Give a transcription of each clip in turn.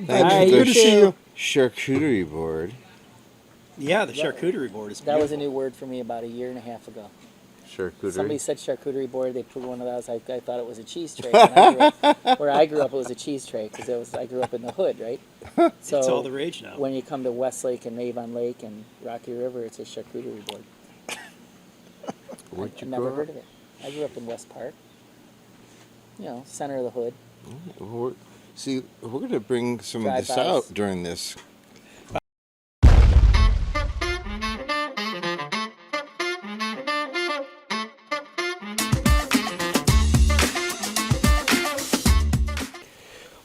Thank you. Good to see you. Charcuterie board. Yeah, the charcuterie board is beautiful. That was a new word for me about a year and a half ago. Charcuterie. Somebody said charcuterie board. They put one of those. I thought it was a cheese tray. Where I grew up, it was a cheese tray because I grew up in the hood, right? So it's all the rage now. When you come to Westlake and Avon Lake and Rocky River, it's a charcuterie board. I've never heard of it. I grew up in West Park. You know, center of the hood. See, we're going to bring some of this out during this.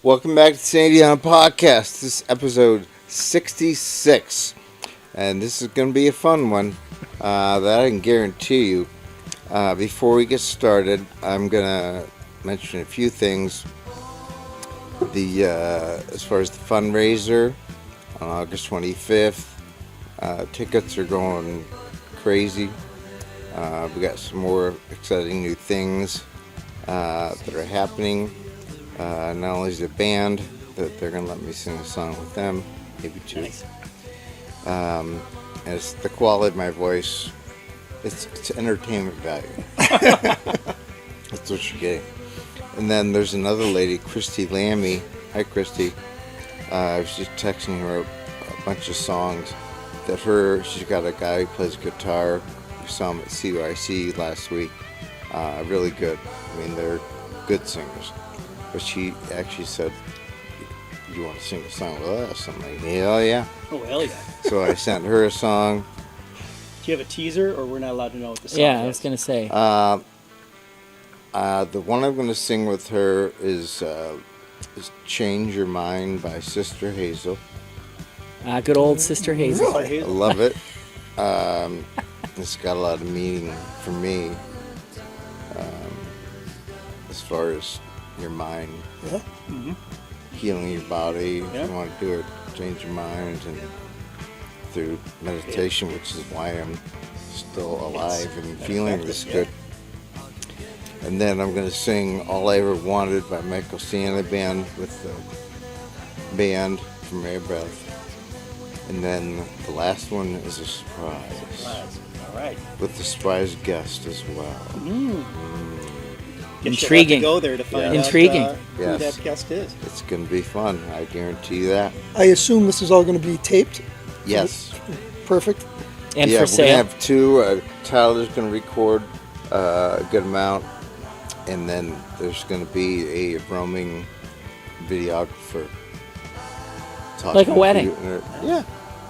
Welcome back to Sandy Hahn Podcast. This is episode 66. And this is going to be a fun one that I can guarantee you. Before we get started, I'm going to mention a few things. As far as the fundraiser on August 25th, tickets are going crazy. We got some more exciting new things that are happening. Not only is the band that they're going to let me sing a song with them, maybe two. Nice. And it's the quality of my voice. It's entertainment value. That's what you're getting. And then there's another lady, Christy Lammy. Hi, Christy. I was just texting her a bunch of songs that she's got a guy who plays guitar. We saw him at CYC last week. Really good. I mean, they're good singers. But she actually said, "You want to sing a song with us?" I'm like, "Hell yeah." Oh, hell yeah. So I sent her a song. Do you have a teaser, or we're not allowed to know what the song is? Yeah, I was going to say. The one I'm going to sing with her is Change Your Mind by Sister Hazel. Good old Sister Hazel. I love it. It's got a lot of meaning for me as far as your mind, healing your body. Yeah. If you want to do it, change your mind, and through meditation, which is why I'm still alive and feeling this good. And then I'm going to sing All I Ever Wanted by Michael Stanley Band with the band from Air Breath. And then the last one is a surprise. All right. With a surprise guest as well. Intriguing. Go there to find out who Yes. that guest is. It's going to be fun. I guarantee you that. I assume this is all going to be taped? Yes. Perfect. And yeah, for we're sale. going to have two. Tyler's going to record a good amount. And then there's going to be a roaming videographer. Like a wedding. Yeah,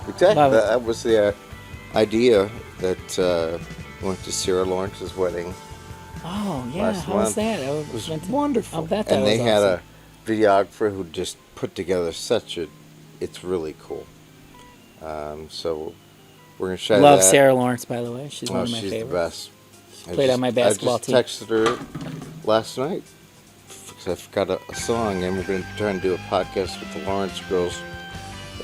exactly. That was the idea that went to Sarah Lawrence's wedding. Oh, yeah. How was that? It was wonderful. I'll bet that and was they had awesome. a videographer who just put together it's really cool. So we're going to share that. Love Sarah Lawrence, by the way. She's one of my she's favorites. the best. Played on my basketball team. I just texted her last night because I forgot a song, and we're going to try and do a podcast with the Lawrence girls,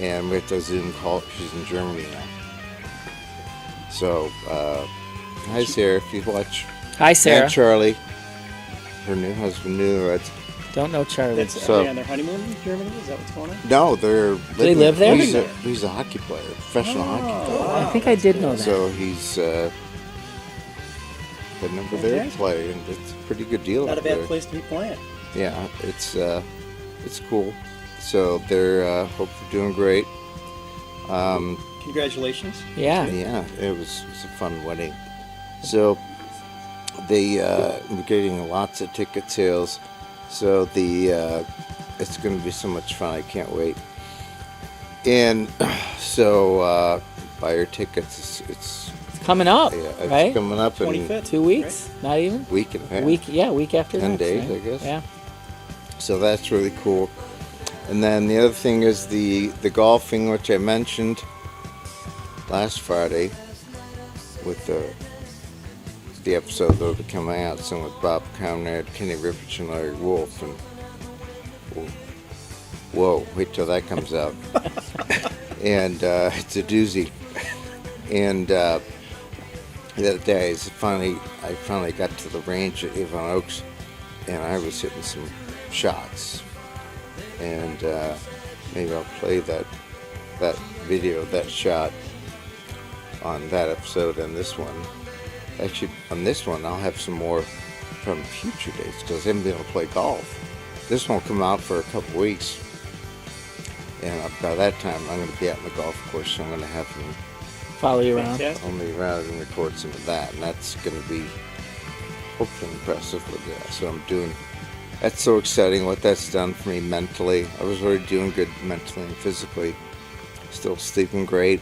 and we have to Zoom call. She's in Germany now. So, hi Sarah, if you watch. Hi Sarah. And Charlie, her new husband, Don't know Charlie. Are they on their honeymoon in Germany? Is that what's going on? No, they're. Do they live there? He's a hockey player, professional hockey player. I think I did know that. So he's been over there to play, and it's a pretty good deal. Not a bad there. place to be playing. Yeah, it's cool. So they're hopefully doing great. Congratulations. Yeah. Yeah, it was a fun wedding. So they were getting lots of ticket sales. So it's going to be so much fun. I can't wait. And so buy your tickets. It's coming up, it's right? coming up in 25th. 2 weeks, right? Not even. Week and a half. Week after 10 next, days, right? I guess. Yeah. So that's really cool. And then the other thing is the golfing, which I mentioned last Friday with the episode that will be coming out soon with Bob Conrad, Kenny Rippich, and Larry Wolf. And whoa, wait till that comes out. And it's a doozy. And the other day, I finally got to the range at Avon Oaks, and I was hitting some shots. And maybe I'll play that video, that shot on that episode and this one. Actually, on this one, I'll have some more from future dates because I haven't been able to play golf. This one will come out for a couple weeks, and by that time, I'm going to be out in the golf course, so I'm going to have him Follow you around. Fantastic. only around and record some of that, and that's going to be hopefully impressive with that. So I'm doing. That's so exciting what that's done for me mentally. I was already doing good mentally and physically, still sleeping great,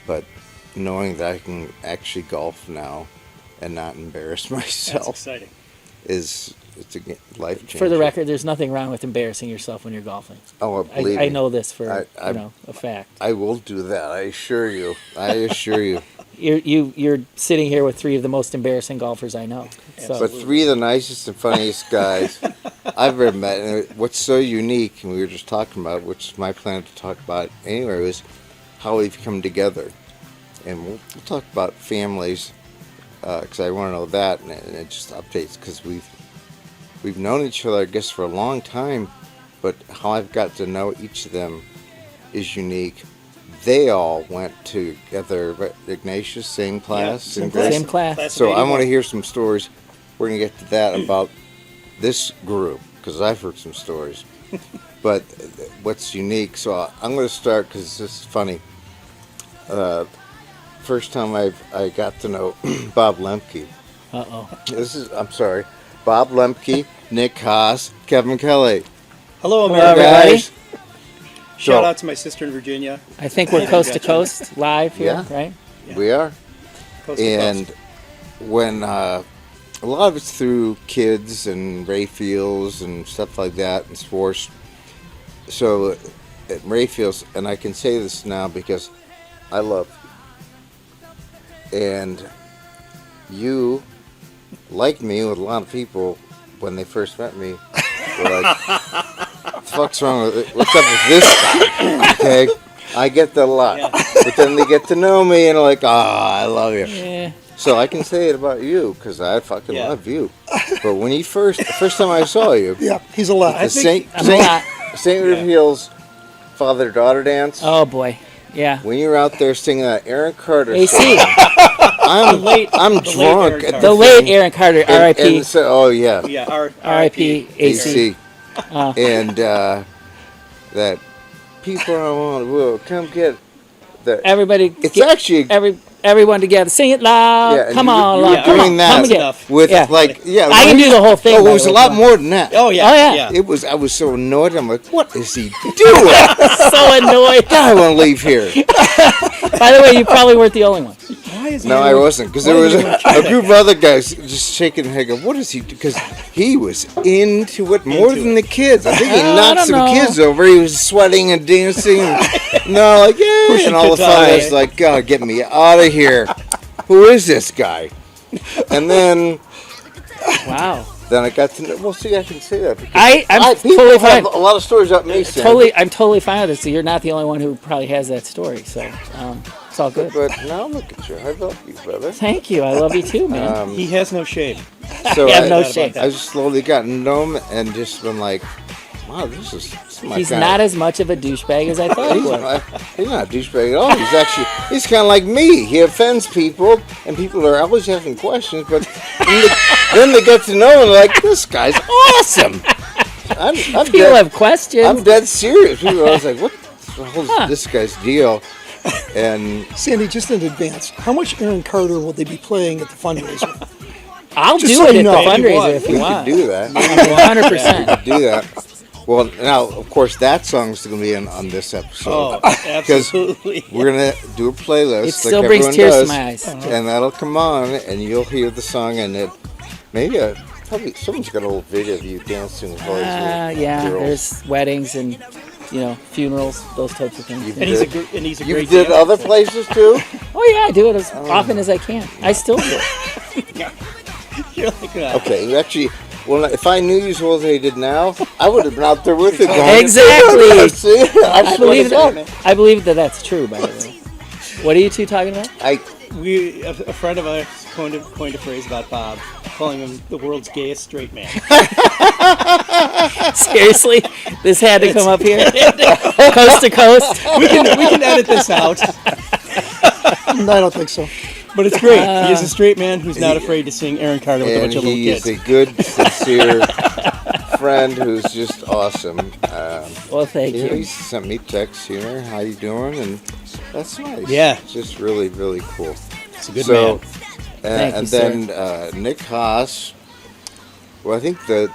but knowing that I can actually golf now and not embarrass That's myself exciting. it's a life changer. For the record, there's nothing wrong with embarrassing yourself when you're golfing. Oh, believe I me. know this for I- a fact. I will do that. I assure you. I assure you. You're sitting here with three of the most embarrassing golfers I know. So But three of the nicest and funniest guys I've ever met. And what's so unique, and we were just talking about, which is my plan to talk about anyway, was how we've come together. And we'll talk about families, because I want to know that, and it just updates, because we've known each other, I guess, for a long time, but how I've got to know each of them is unique. They all went together, but Ignatius, same class. Yeah, in same class. Grace? same class. Class- So I want to 81. hear some stories. We're going to get to that about this group, because I've heard some stories. But what's unique, so I'm going to start, because this is funny. First time I got to know Bob Lemke. I'm sorry. Bob Lemke, Nick Haas, Kevin Kelly. Hello, Hello, America. everybody. Guys, Shout So- out to my sister in Virginia. I think we're coast to coast live here, Yeah. right? Yeah. we are. Coast to And coast. when a lot of it's through kids and Ray Fields and stuff like that and sports. So at Ray Fields, and I can say this now because I love you. And you, like me with a lot of people, when they first met me, were like, what the fuck's wrong with it? What's up with this guy? Okay? I get that a lot. Yeah. But then they get to know me and are like, I love you. Yeah. So I can say it about you because I fucking Yeah. love you. But when the first time I saw you, Yeah, he's a lot. the think I'm a lot. St. Rita Yeah. Hills father-daughter dance, Oh boy. Yeah. when you were out there singing that Aaron Carter AC. song, I'm late drunk Aaron at Carter. The late Aaron Carter, and R.I.P. so, oh yeah, Yeah, R.I.P. AC. AC. And that people I want will come get that. Everybody, It's get, actually everyone together, sing it loud. Yeah, and Come you- on, you loud. were Come doing on, that come again. enough. with Yeah. like I can do the whole thing. Oh, by it was the a way. lot more than that. Oh yeah. Oh, yeah. yeah. It was. I was so annoyed. I'm like, what is he doing? So annoyed. I want to leave here. By the way, you probably weren't the only one. Why is he No, I doing- wasn't, because why there is was he a group of other guys just shaking their head. Going, what is he? Because he was into it more Into than it. the kids. I think he I knocked don't some know. kids over. He was sweating and dancing. No, like yeah, Pushing and all of a kids sudden out. it's like, God, get me out of here. Who is this guy? And then Wow. I got to know. Well, see, I can say that because I'm people totally have fine. a lot of stories about me. Sam. I'm totally fine with it. So you're not the only one who probably has that story. So it's all good. But now look at you. I love you, brother. Thank you. I love you too, man. He has no shame. So I have I, no about shame. that. I just slowly got to know him and just been like, wow, this is my He's kind not of, as much of a douchebag as I thought he was. he's not a douchebag at all. He's kind of like me. He offends people, and people are always asking questions, but then they get to know him like, this guy's awesome. I'm People dead, have questions. I'm dead serious. People are always like, what the hell's this guy's deal? And Sandy, just in advance, how much Aaron Carter will they be playing at the fundraiser? I'll Just do so it you at know. the If you fundraiser want. if we you could want. do that. 100%. Do that. Well, now, of course, that song's going to be on this episode. Oh, absolutely. We're going to do a playlist. It still brings everyone tears does, to my eyes. And that'll come on, and you'll hear the song, and it maybe probably someone's got a little video of you dancing with all these little Yeah, girls. there's weddings and funerals, those types of things. You- And he's a You great did dancer. other places too? Oh yeah, I do it as often as I can. I still do it. You're like, Okay, actually, well, if I knew you as well as I did now, I would have been out there with you going. Exactly. See? I believe that. that. I believe that that's true. By the way, what are you two talking about? a friend of ours coined a phrase about Bob. calling him the world's gayest straight man. Seriously, this had to come up here, coast to coast. We can edit this out, I don't think so. but it's great. He is a straight man who's not afraid to sing Aaron Carter with a And bunch of little he kids. is a good, sincere friend who's just awesome. Well, thank He you. sent me texts, how you doing? And that's nice. Yeah. It's just really, really cool. It's a good man. Thank And you, then Nick Haas. Well, I think the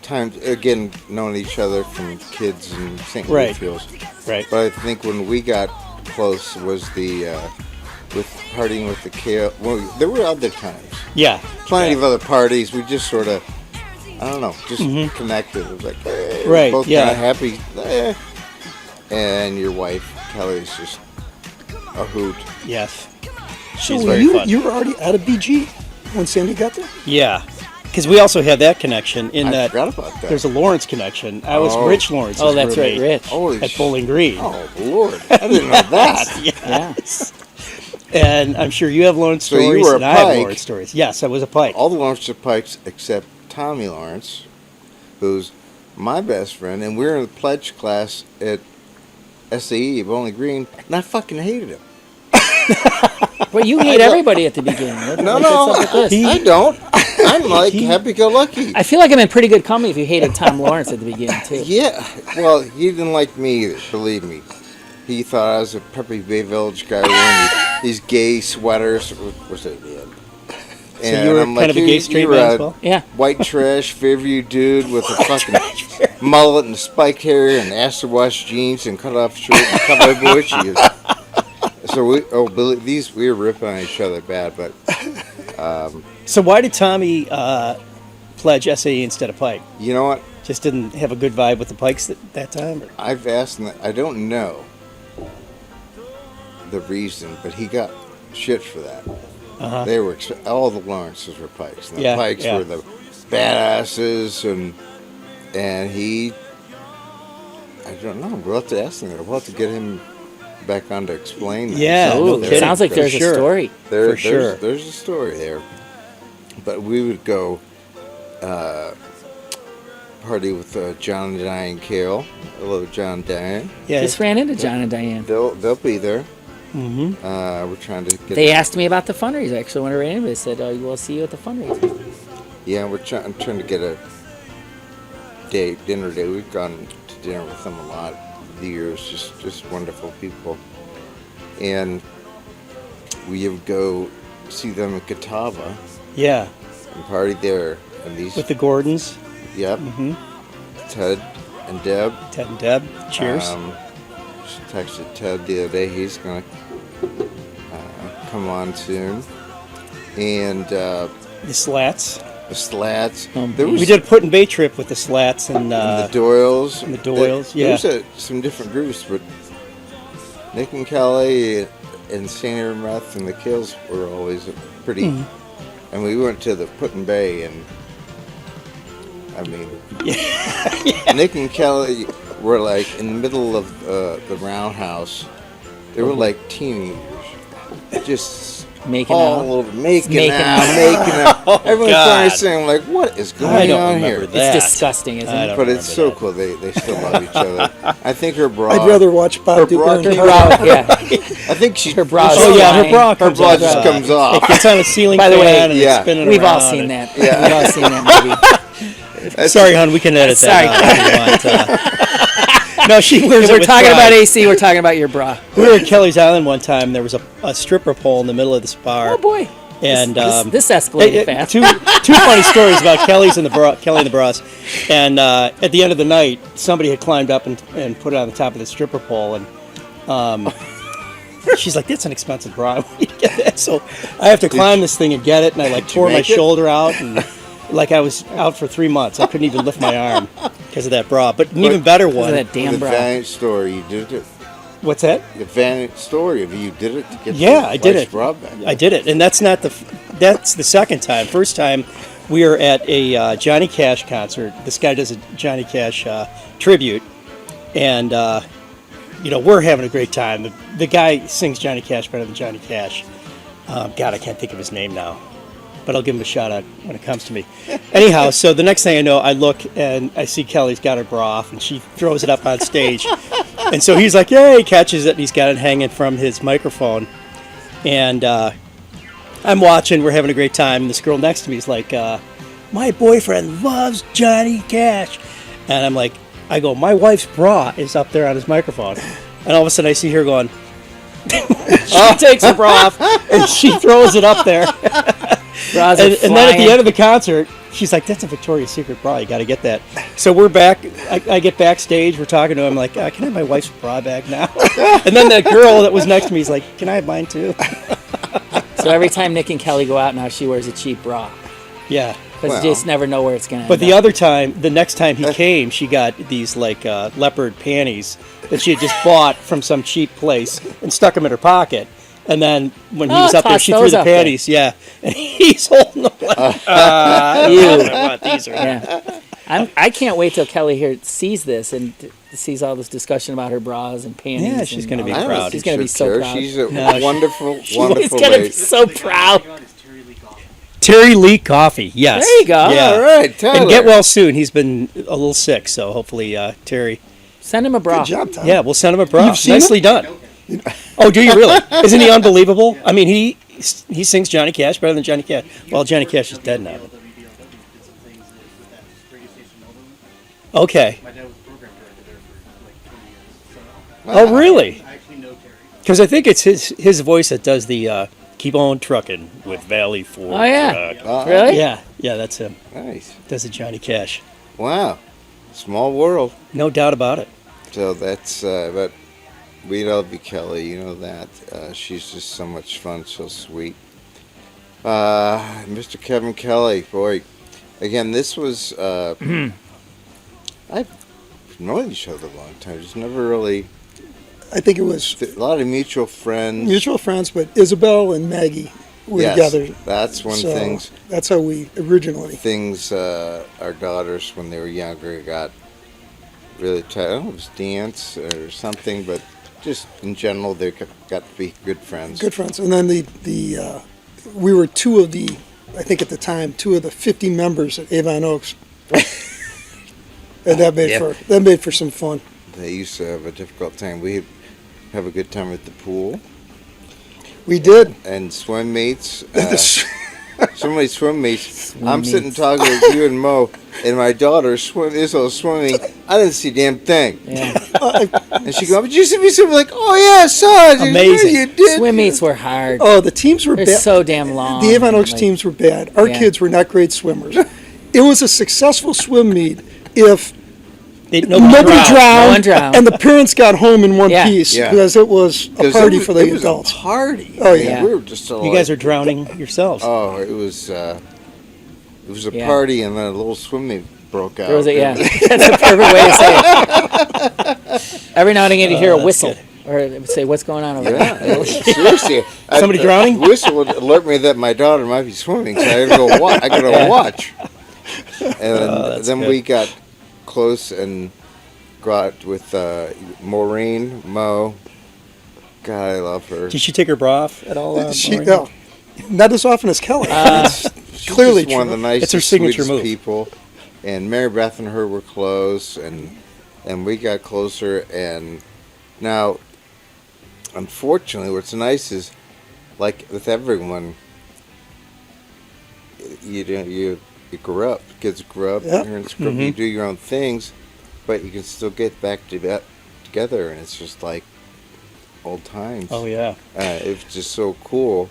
time, again, knowing each other from kids in St. Right. Louisville. Right. But I think when we got close was with partying with the Kale. Well, there were other times. Yeah. Plenty Yeah. of other parties. We just sort of, I don't know, just connected. It was like, hey, we're Right, both yeah. kind of happy. And your wife, Kelly's just a hoot. Yes. So She's were very fun. you were already at a BG when Sandy got there? Yeah. Because we also had that connection in I that forgot about that. there's a Lawrence connection. I was Oh. Rich Lawrence's Oh, that's right, roommate Rich. Holy at sh- Bowling Green. Oh, Lord. I didn't know that. Yeah. And I'm sure you have Lawrence So you stories were a and I have Pike. Lawrence stories. Yes, I was a Pike. All the Lawrence Pikes except Tommy Lawrence, who's my best friend, and we were in the pledge class at SAE, Bowling Green, and I fucking hated him. Well, you hate everybody at the beginning. What- No, what's up with this? I don't. I'm like happy-go-lucky. I feel like I'm in pretty good company if you hated Tom Lawrence at the beginning too. Yeah, well, he didn't like me either, believe me. He thought I was a preppy Bay Village guy wearing these gay sweaters. What's that? So you were kind of a gay straight man as well? Yeah. White trash Fairview dude with a fucking mullet and spiked hair and acid wash jeans and cut off shirt and cowboy boy shoes. So we were ripping on each other bad, but So why did Tommy pledge SAE instead of Pike? you know what? Just didn't have a good vibe with the Pikes at that time? Or? I've asked him. I don't know the reason, but he got shit for that. Uh-huh. They were all the Lawrences were Pikes. And the Yeah, Pikes yeah. were the badasses, and he. I don't know. We'll have to ask him. We'll have to get him back on to explain that. Yeah, So no Ooh, kidding. sounds like For there's sure. a story. For sure. There's a story there. But we would go party with John and Diane Kale. Hello, John and Diane. Yeah. Just ran into John and Diane. They'll be there. Mm-hmm. We're trying to get. They asked me about the fundraiser. Actually, when I ran into them, they said, "Oh, we'll see you at the fundraiser." Yeah, I'm trying to get a dinner date. We've gone to dinner with them a lot of the years. Just wonderful people. And we would go see them at Catawba Yeah. and party there. And these, With the Gordons, yep, mm-hmm. Ted and Deb. Ted and Deb. Cheers. Just texted Ted the other day. He's gonna come on soon. And the Slats. the Slats. Oh, There was We did a put and bay trip with the Slats and the Doyles. and the Doyles, There's yeah. some different groups, but Nick and Kelly and Sandy Meth and the Kills were always pretty. Mm-hmm. And we went to the Put and Bay, and I mean, Nick and Kelly were like in the middle of the roundhouse. They were like teenagers, just Making all out. over, making Making out, out. making out. Everyone's God. trying to say, like, what is I going don't on remember here? that. It's disgusting, isn't I it? don't But it's so remember cool. They still love each other. I think her bra. I'd rather watch Bob do bra Aaron came Carter. Bra, yeah. I think she. Her bra that. Oh yeah, her flying. bra Her comes bra off. just comes off. It's on a ceiling By the fan way, and yeah. it's spinning We've all around seen and- that. Yeah. We've all seen that movie. Sorry, hon, we can edit Sorry. that out if you want. No, she wears If it we're with talking pride. about AC, we're talking about your bra. We were at Kelly's Island one time. There was a stripper pole in the middle of this bar. Oh boy. And This escalated fast. two funny stories about Kelly and the bras. And at the end of the night, somebody had climbed up and put it on the top of the stripper pole, and she's like, "That's an expensive bra. I want you to get that." So I have to climb this thing and get it, and I like tore my make it? shoulder out, and like I was out for 3 months. I couldn't even lift my arm because of that bra. But an even better Because one. of that damn The bra. Valiant story, you did it. What's that? The Valiant story of you did it to get Yeah, the I did wife's it. bra back. I did it, and that's the second time. First time, we were at a Johnny Cash concert. This guy does a Johnny Cash tribute, and we're having a great time. The guy sings Johnny Cash better than Johnny Cash. God, I can't think of his name now. but I'll give him a shout out when it comes to me. Anyhow, so the next thing I know, I look and I see Kelly's got her bra off, and she throws it up on stage. And so he's like, "Yeah," he catches it, and he's got it hanging from his microphone. And I'm watching, we're having a great time, and this girl next to me is like, "My boyfriend loves Johnny Cash." And I'm like, "My wife's bra is up there on his microphone." And all of a sudden I see her going, she takes her bra off, and she throws it up there. Bras And are then at the flying. end of the concert, she's like, "That's a Victoria's Secret bra. You got to get that." So we're back. I get backstage. We're talking to him. Like, "Can I have my wife's bra back now?" And then that girl that was next to me is like, "Can I have mine too?" So every time Nick and Kelly go out now, she wears a cheap bra. Yeah. Because Well. you just never know where it's going to But the other time, the next time he came, she got these like leopard panties that she had just bought from some cheap place and stuck them in her pocket. And then when he was up there, toss she threw those the up there. panties. Yeah. And he's holding them like, I don't know what these are. Yeah. I can't wait till Kelly here sees this and sees all this discussion about her bras and panties. Yeah, she's and gonna all be that. I don't proud. think She's going to be she'll so care. proud. She's a No, wonderful, She's wonderful going to be lady. so proud. Terry Lee Coffee. Yes. There you go. Yeah. All right, Tyler. And get well soon. He's been a little sick, so hopefully Terry. Send him a bra. Good job, Tom. Yeah, we'll send him a bra. You've seen Nicely done. Oh, do you really? Isn't he unbelievable? I mean, he sings Johnny Cash better than Johnny Cash. Well, Johnny Cash is dead now. Okay. My dad was the program director there for like 20 years. So Oh, really? I actually know Terry. Because I think it's his voice that does the "Keep on trucking with Valley Ford." Oh, yeah. Truck. Really? Yeah, that's him. Nice. Does the Johnny Cash? Wow. Small world. No doubt about it. So that's, but we love you, Kelly. You know that. She's just so much fun, so sweet. Mr. Kevin Kelly, boy. Again, this was, I've known each other a long time. Just never really, I think it was a lot of mutual friends. mutual friends, but Isabel and Maggie were Yes, together. that's when So things, that's how we originally. our daughters, when they were younger, got really tight. I don't know if it was dance or something, but just in general, they got to be good friends. Good friends. And then we were two of the, I think at the time, 50 members at Avon Oaks. And that made for some fun. They used to have a difficult time. We have a good time at the pool We did. and swim meets. The So many swim meets. I'm meets. sitting talking with you and Mo, and my daughter is swimming. I didn't see a damn thing. Yeah. And she goes, "Did you see me swimming?" Like, "Oh yeah, I saw it. Amazing. You did." Swim meets were hard. Oh, the teams were They're bad. so damn long. The Avon Oaks Like, teams were bad. Our Yeah. kids were not great swimmers. It was a successful swim meet if Nobody nobody drowned. drowned, No one drowned. and the parents got home in one Yeah. piece Yeah. because it was a 'Cause party it was- for the it was adults. A party. Oh, I mean, yeah. we were just all You guys are drowning yourselves. Oh, it was a Yeah. party, and then a little swim meet broke out. There was a, yeah, that's the perfect way to say it. Every now and again you hear a that's whistle. good. Or it would say, "What's going on over there?" Yeah, seriously. Somebody drowning? Whistle would alert me that my daughter might be swimming, so I had to go watch. I gotta watch. And then good. we got close and got with Maureen, Mo. God, I love her. Did she take her bra off at all? Maureen? No, not as often as Kelly. She's clearly just one of the true. nicest, It's her signature sweetest move. people. And Mary Beth and her were close, and we got closer. And now, unfortunately, what's nice is, like with everyone, you grow up. Kids grow up. Yep. Parents grow up. You do your own things, but you can still get back together, and it's just like old times. Oh yeah. It's just so cool.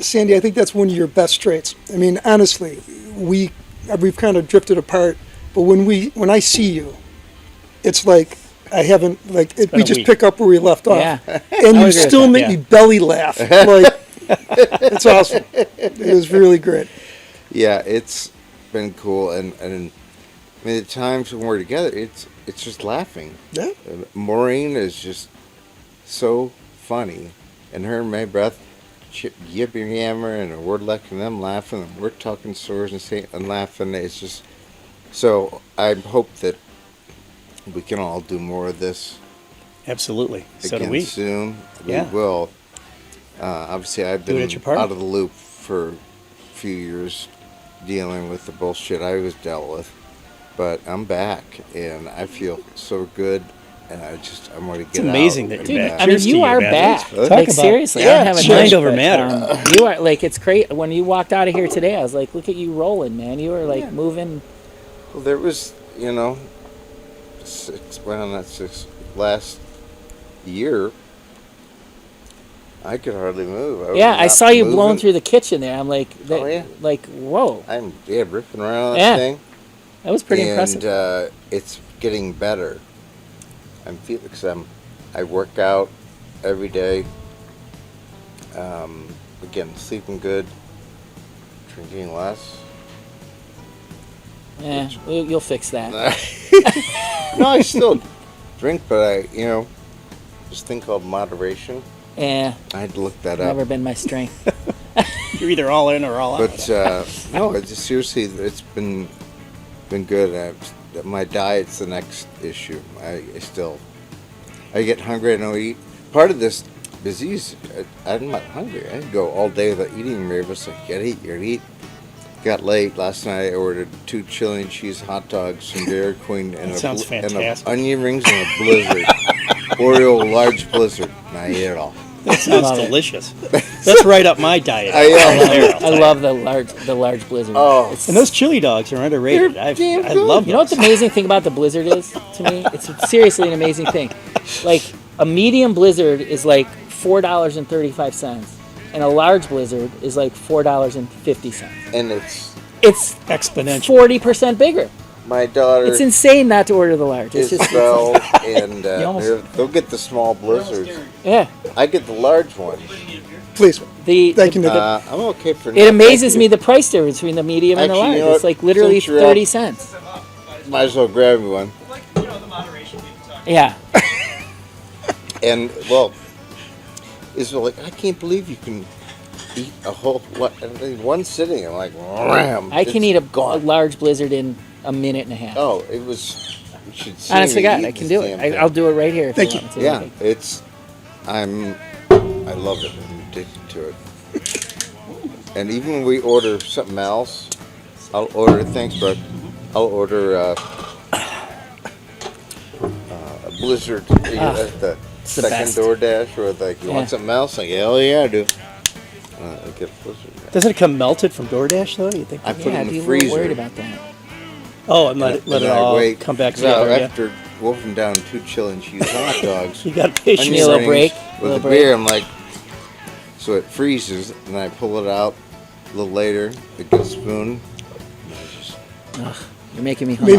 Sandy, I think that's one of your best traits. I mean, honestly, we've kind of drifted apart, but when I see you, it's like I haven't been we a just week. pick up where we left off, Yeah. and I you agree with still that, make yeah. me belly laugh. Like it's awesome. It was really great. Yeah, it's been cool, and I mean, the times when we're together, it's just laughing. Yeah. Maureen is just so funny, and her and May Breath yipping yammer, and we're letting them laughing, and we're talking stories and laughing. It's just so. I hope that we can all do more of this Absolutely. So do again we. soon. Yeah. We will. Obviously, I've Do it been at your party. out of the loop for few years dealing with the bullshit I was dealt with, but I'm back and I feel so good, and I'm going to get It's amazing out that and you're Dude, back. I mean, Cheers to you you, are man. back. Thanks, bud. Talk Like about- seriously, I yeah, don't have a mind mind over matter. You are like it's crazy. When you walked out of here today, I was like, look at you rolling, man. You were like moving. Well, there was, last year, I could hardly move. Yeah, I not saw you blowing moving. through the kitchen there. I'm like, Oh, yeah. like whoa, I'm ripping around on Yeah. that thing. that was pretty and, impressive. it's getting better. Because I work out every day. Again, sleeping good, drinking less. Yeah, you'll fix that. No, I still drink, but this thing called moderation. Yeah, I had to look that up. never been my strength. You're either all in or all out. But no, seriously, it's been good. My diet's the next issue. I get hungry. I don't eat. Part of this disease, I'm not hungry. I go all day without eating. It's like, you gotta eat. Got late last night. I ordered 2 chili and cheese hot dogs from Dairy Queen and sounds fantastic. onion rings and a Blizzard, Oreo large Blizzard. And I ate it all. That sounds love it. delicious. That's right up my diet. I love the large blizzard. Oh. And those chili dogs are underrated. They're I damn good. love You know what the those. amazing thing about the blizzard is to me? It's seriously an amazing thing. Like a medium blizzard is like $4.35, and a large blizzard is like $4.50. And it's It's Exponential. 40% bigger. my daughter. It's insane not to order the large. It's just Isabel and almost- they'll get the small blizzards. yeah. I get the large ones. Please. The Thank you, Nick. I'm okay for now. it amazes Thank me you. the price difference between the medium and the Actually, large. you know It's what? like literally Since you're 30 up- cents. Might as well grab me one. Like, the moderation people talk. Yeah. And well, Isabel, like, I can't believe you can eat a whole in one sitting. I'm like, ram. I can it's eat a gone. large blizzard in a minute and a half. Oh, it was. You should see Honest to me God, eat I can this do it. damn thing. I'll do it right here if Thank you you. want me to. Yeah, I love it. I'm addicted to it. And even when we order something else, I'll order. Thanks, bud. I'll order a Blizzard at the the second best. DoorDash, or like, you Yeah. want something else? Like, hell yeah, I do. I get a Blizzard. Doesn't it come melted from DoorDash though? You think? I put it Yeah, in I'd the be a little freezer. worried about that. Oh, and let it and all I wait. come back So together. Yeah. after wolfing down 2 chili and cheese hot dogs, You got patience. Onion- little rings break, with little a break. beer, I'm like, so it freezes, and I pull it out a little later, a good spoon. And I just, You're making me hungry.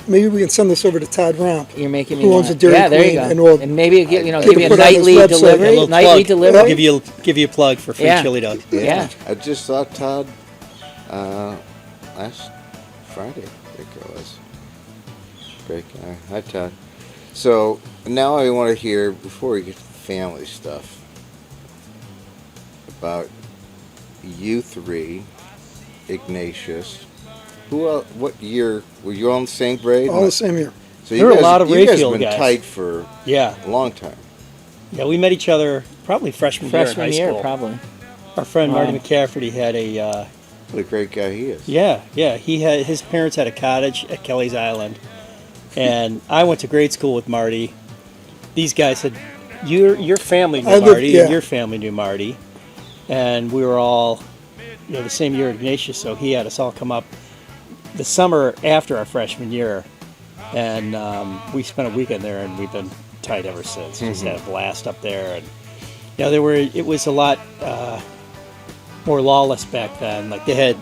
Maybe we can send this over to Todd Ramp. You're making me. Who owns wanna- a Dairy yeah, there you Queen, go. and we'll- maybe give Get me it a put on his nightly website. A delivery. little Nightly plug. delivery. Give you a plug for free Yeah. chili dogs. Yeah. I just saw Todd last Friday, I think it was. Great guy. Hi, Todd. So now I want to hear, before we get to the family stuff, about you three, Ignatius. What year were you on the same grade? All the same year. So There were a lot of you guys have Rayfield been guys. tight for Yeah. a long time. Yeah, we met each other probably freshman year in Freshman high year, school. probably. Our friend Marty Wow. McCafferty had a What a great guy he is. yeah. His parents had a cottage at Kelly's Island, and I went to grade school with Marty. These guys had your family knew I lived- Marty, yeah. and your family knew Marty, and we were all the same year at Ignatius, so he had us all come up the summer after our freshman year, and we spent a weekend there, and we've been tight ever since. Just had a blast up there, and it was a lot more lawless back then. Like, they had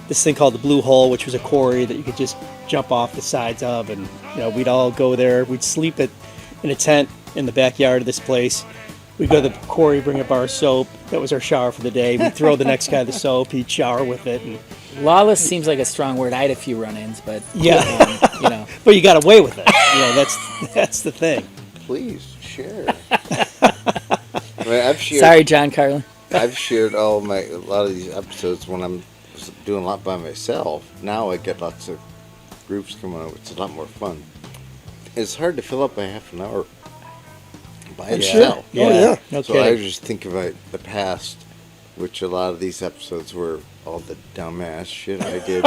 this thing called the Blue Hole, which was a quarry that you could just jump off the sides of, and we'd all go there. We'd sleep in a tent in the backyard of this place. We'd go to the quarry, bring a bar of soap. That was our shower for the day. We'd throw the next guy the soap. He'd shower with it. And, Lawless seems like a strong word. I had a few run-ins, but yeah, but you got away with it. That's the thing. Please share. I mean, I've shared. sorry, John Carlin. I've shared a lot of these episodes when I'm doing a lot by myself. Now I get lots of groups coming over. It's a lot more fun. It's hard to fill up a half an hour by I'm itself. sure. Oh, yeah. No So I kidding. just think about the past which a lot of these episodes were all the dumbass shit I did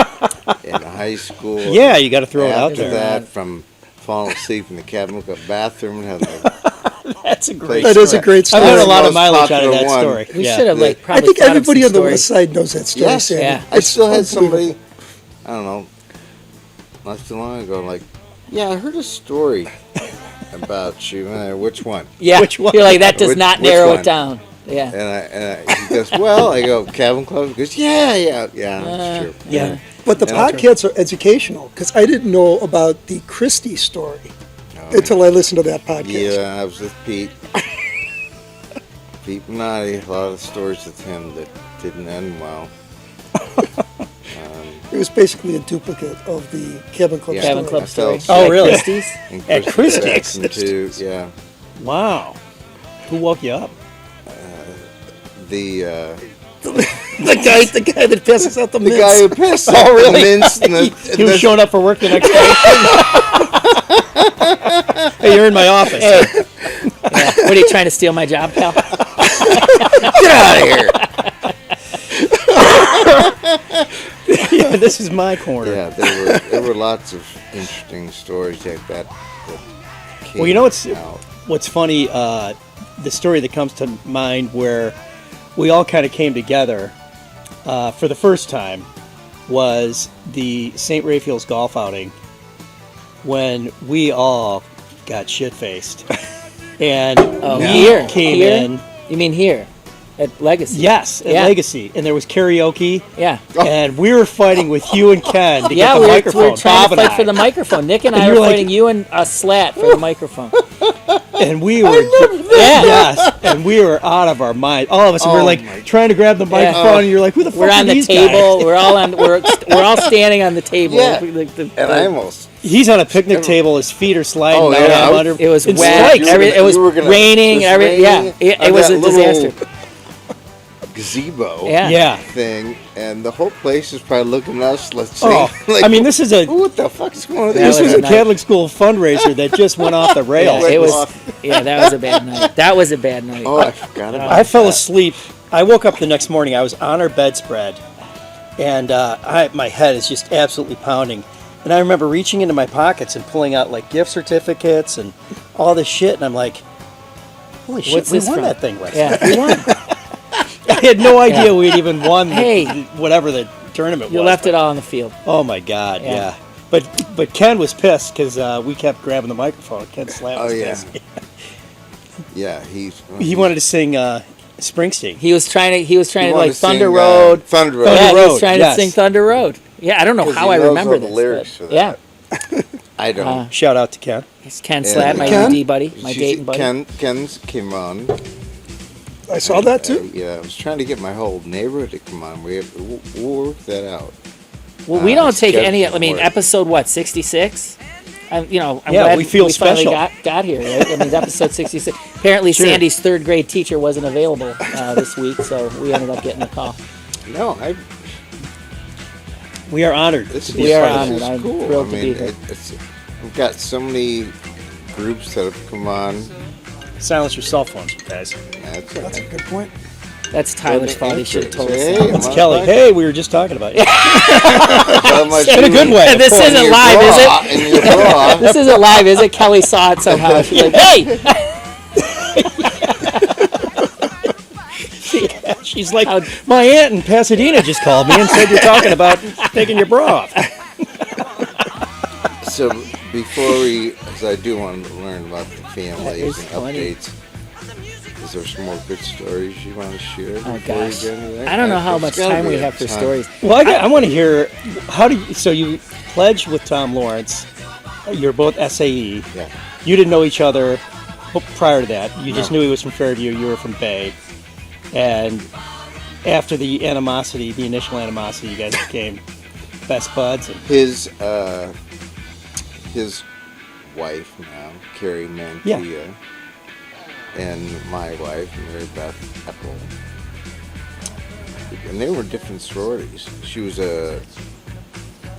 in high school. Yeah, you got to throw it out After there. that, from falling asleep in the cabinet bathroom and having the That's a great. That is a great I've story. got a lot of Most mileage out of popular that one. story. We Yeah. should have like I probably. think thought of everybody some on the stories. west side knows that story, Yes, Sandy. yeah. I still had unbelievable. somebody, I don't know, not too long ago, like, yeah, I heard a story about you. Which one? Yeah, Which one? you're like that does Which- not which narrow one? it down. Yeah. He goes, well, I go, Cabin Club? He goes, yeah, that's true. Yeah. But the Yeah. podcasts are educational because I didn't know about the Christie story until I listened to that podcast. Yeah, I was with Pete. Pete Minotti, a lot of stories with him that didn't end well. It was basically a duplicate of the Cabin Club Yeah. Cabin story. Club I story. felt Oh, Like really? Christie's? And At Christy Christie's. Jackson, too, yeah. Wow. Who woke you up? The The guy that passes out the mints. guy who pissed Oh, really? the mints and He was showing up for work the next day. Hey, you're in my office. Hey. Yeah. What are you trying to steal my job, pal? Get out of here! Yeah, this is my corner. Yeah, there were lots of interesting stories like that came Well, you know what's out. funny? The story that comes to mind where we all kind of came together for the first time was the St. Raphael's golf outing when we all got shit faced, and we Here. came Here? in. You mean here? At Legacy? Yes, at Yeah. Legacy, and there was karaoke, Yeah. and we were fighting with you and Ken to Yeah, get the we microphone. were trying Bob to and fight for the microphone. Nick and And I you were were like- fighting you and a slat for the microphone. and we were Yeah. yes, and we were out of our mind. All of us, and we're Oh like my- trying to grab the microphone, and you're like, "Who the fuck We're are on the these table. guys?" We're all on. We're all standing on the table. Yeah. And I almost. He's on a picnic table. His feet are sliding Oh, down yeah, I was- under. It was in wet. strikes. It was You were gonna- raining. it was raining Yeah, it on was that a little disaster. Gazebo. Yeah. Yeah. Thing, and the whole place is probably looking at us. Let's see. Oh, I mean, this is a what the fuck is going on? That this was was a a night. Catholic school fundraiser that just went off the rails. Yeah, it was. off. Yeah, that was a bad night. That was a bad night. Oh, I forgot about I fell that. asleep. I woke up the next morning. I was on our bedspread, and my head is just absolutely pounding. And I remember reaching into my pockets and pulling out like gift certificates and all this shit. And I'm like, "Holy shit, What's we this won from?" that thing last Yeah. night. We won." I had no idea we'd even won Hey. whatever the tournament You was. left it all on the field. Oh my God, Yeah. yeah. But Ken was pissed because we kept grabbing the microphone. Ken Slap Oh, was yeah. pissed. Yeah, He wanted to sing Springsteen. He was trying to wanted like to sing, Thunder Road. Thunder Road. Thunder Yeah, he Road, was trying yes. to sing Thunder Road. Yeah, I don't know 'Cause how he I knows remember all the this. lyrics but for yeah, that. I don't. Shout out to Ken. it's Ken And, Slap, my Ken? UD buddy, my dating buddy. Ken's came on. I saw that too. Yeah, I was trying to get my whole neighborhood to come on. We'll work that out. Well, we don't take schedule any. I mean, work. episode what 66. I'm Yeah, glad we feel finally special. got here. Right? I mean, it's episode 66. Apparently, Sure. Sandy's third grade teacher wasn't available this week, so we ended up getting a call. No, We are honored. this is, We are this honored. is I'm cool. thrilled I to mean, be here. we've got so many groups that have come on. Silence your cell phones, guys. That's That's a good point. That's Tyler's fault. He should have told us. Hey, that. It's Kelly. Hey, we were just talking about you. In In a good way. This isn't live, is it? In your bra. This isn't live, is it? Kelly saw it somehow. She's like, "Hey, She's like, my aunt in Pasadena just called me and said you're talking about taking your bra off. So before because I do want to learn about the families is and funny. updates. Is there some more good stories you want to share? Oh, before gosh. we get into that? I don't know how There's much gotta time be we a have for ton. stories." Well, I want to hear so you pledged with Tom Lawrence. You're both SAE. Yeah. You didn't know each other prior to that. You just No. knew he was from Fairview. You were from Bay. And after the animosity, the initial animosity, you guys became best buds. And His wife now, Carrie Mantilla, and my wife, Mary Beth Epple. And they were different sororities. She was a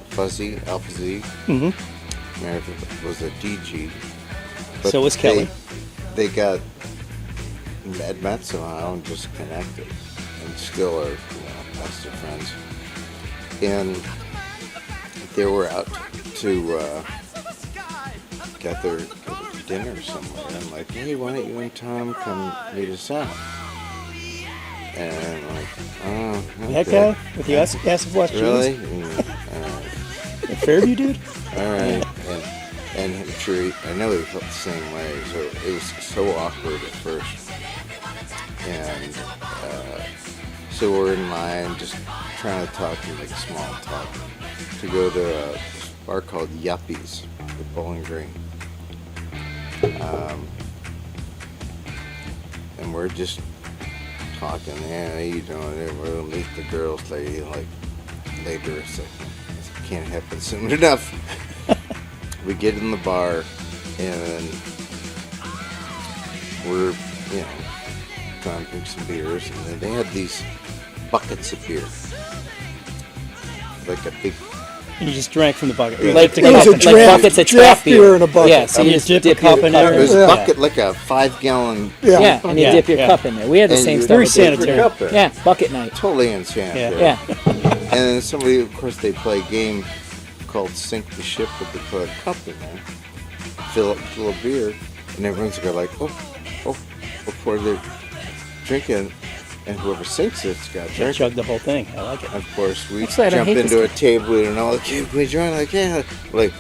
Fuzzy, Alpha Z. Mm-hmm. Mary Beth was a DG. So was Kelly. They got met somehow and just connected. and still are best of friends. And they were out to get their dinner somewhere. And I'm like, hey, why don't you and Tom come meet us out? And I'm like, oh, okay. That guy with the acid wash Really? jeans? And, The Fairview dude? all right. And I'm sure I know he felt the same way. So it was so awkward at first. And so we're in line just trying to talk and make small talk to go to a bar called Yuppies at Bowling Green. And we're just talking, how you doing? We'll meet the girls later. It's like, it can't happen soon enough. We get in the bar, and we're, trying to drink some beers, and then they had these buckets of beer. Like a big... And you just drank from the bucket. Yeah. Like It was a buckets of draft beer in a bucket. Yeah, so And you you just dip a cup your in cup there. It was Yeah. a bucket, like a 5-gallon... Yeah, and you Yeah, dip your yeah. cup in there. We had the And same you stuff. Very dip your sanitary. cup in. Yeah, bucket night. Totally insanitary. Yeah. Yeah. And then somebody, of course, they play a game called Sink the Ship, but they put a cup in there, fill up with a little beer, and everyone's go like, before they're drinking, and whoever sinks it's got to drink. Chug the whole thing. I like it. Of course, we Actually, I don't jump hate into a this table, we don't know, can we join? Like, yeah. Like,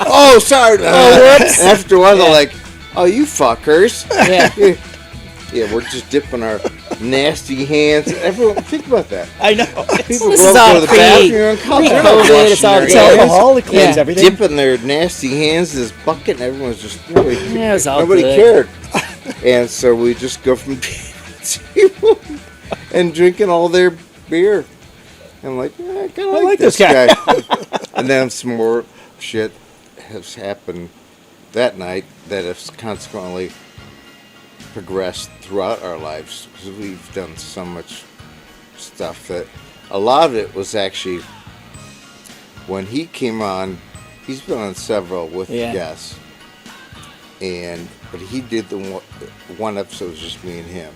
oh, sorry. whoops. After a while, they're like, oh, you fuckers. Yeah. Yeah, we're just dipping our nasty hands. Everyone, think about that. I know. People This go is up all to the bathroom and pre-COVID, it's all It's Yeah. alcohol. It cleans Yeah. everything. dipping their nasty hands in this bucket, and everyone's just nobody, Yeah, it was all nobody good. cared. And so we just go from table and drinking all their beer. I'm like, I kind of like this guy. And then some more shit has happened that night that has consequently progressed throughout our lives, because we've done so much stuff that a lot of it was actually when he came on. He's been on several with Yeah. guests, but he did the one episode was just me and him,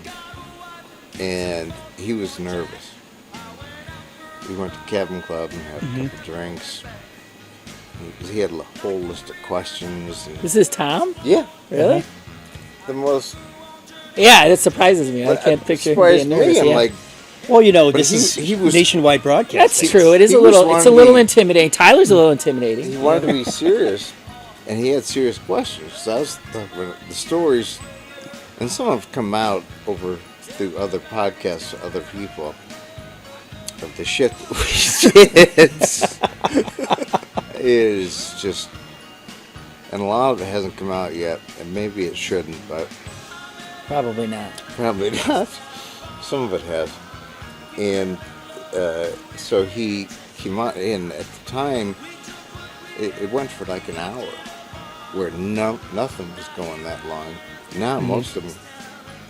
and he was nervous. We went to Cabin Club and had a couple drinks. He had a whole list of questions. And, This is Tom? yeah, Really? the most. Yeah, it surprises me. I can't picture him surprised being nervous. me. I'm Yeah. like, Well, But this he is was- nationwide broadcast. That's true. It is he a was little. one It's a of little the- intimidating. Tyler's a little intimidating. he wanted to be serious, and he had serious questions. So I was the stories, and some have come out over through other podcasts, of other people, of the shit that we did is just, and a lot of it hasn't come out yet, and maybe it shouldn't, but Probably not. probably not. Some of it has, and so he came on, and at the time, it went for like an hour, where nothing was going that long. Now most of them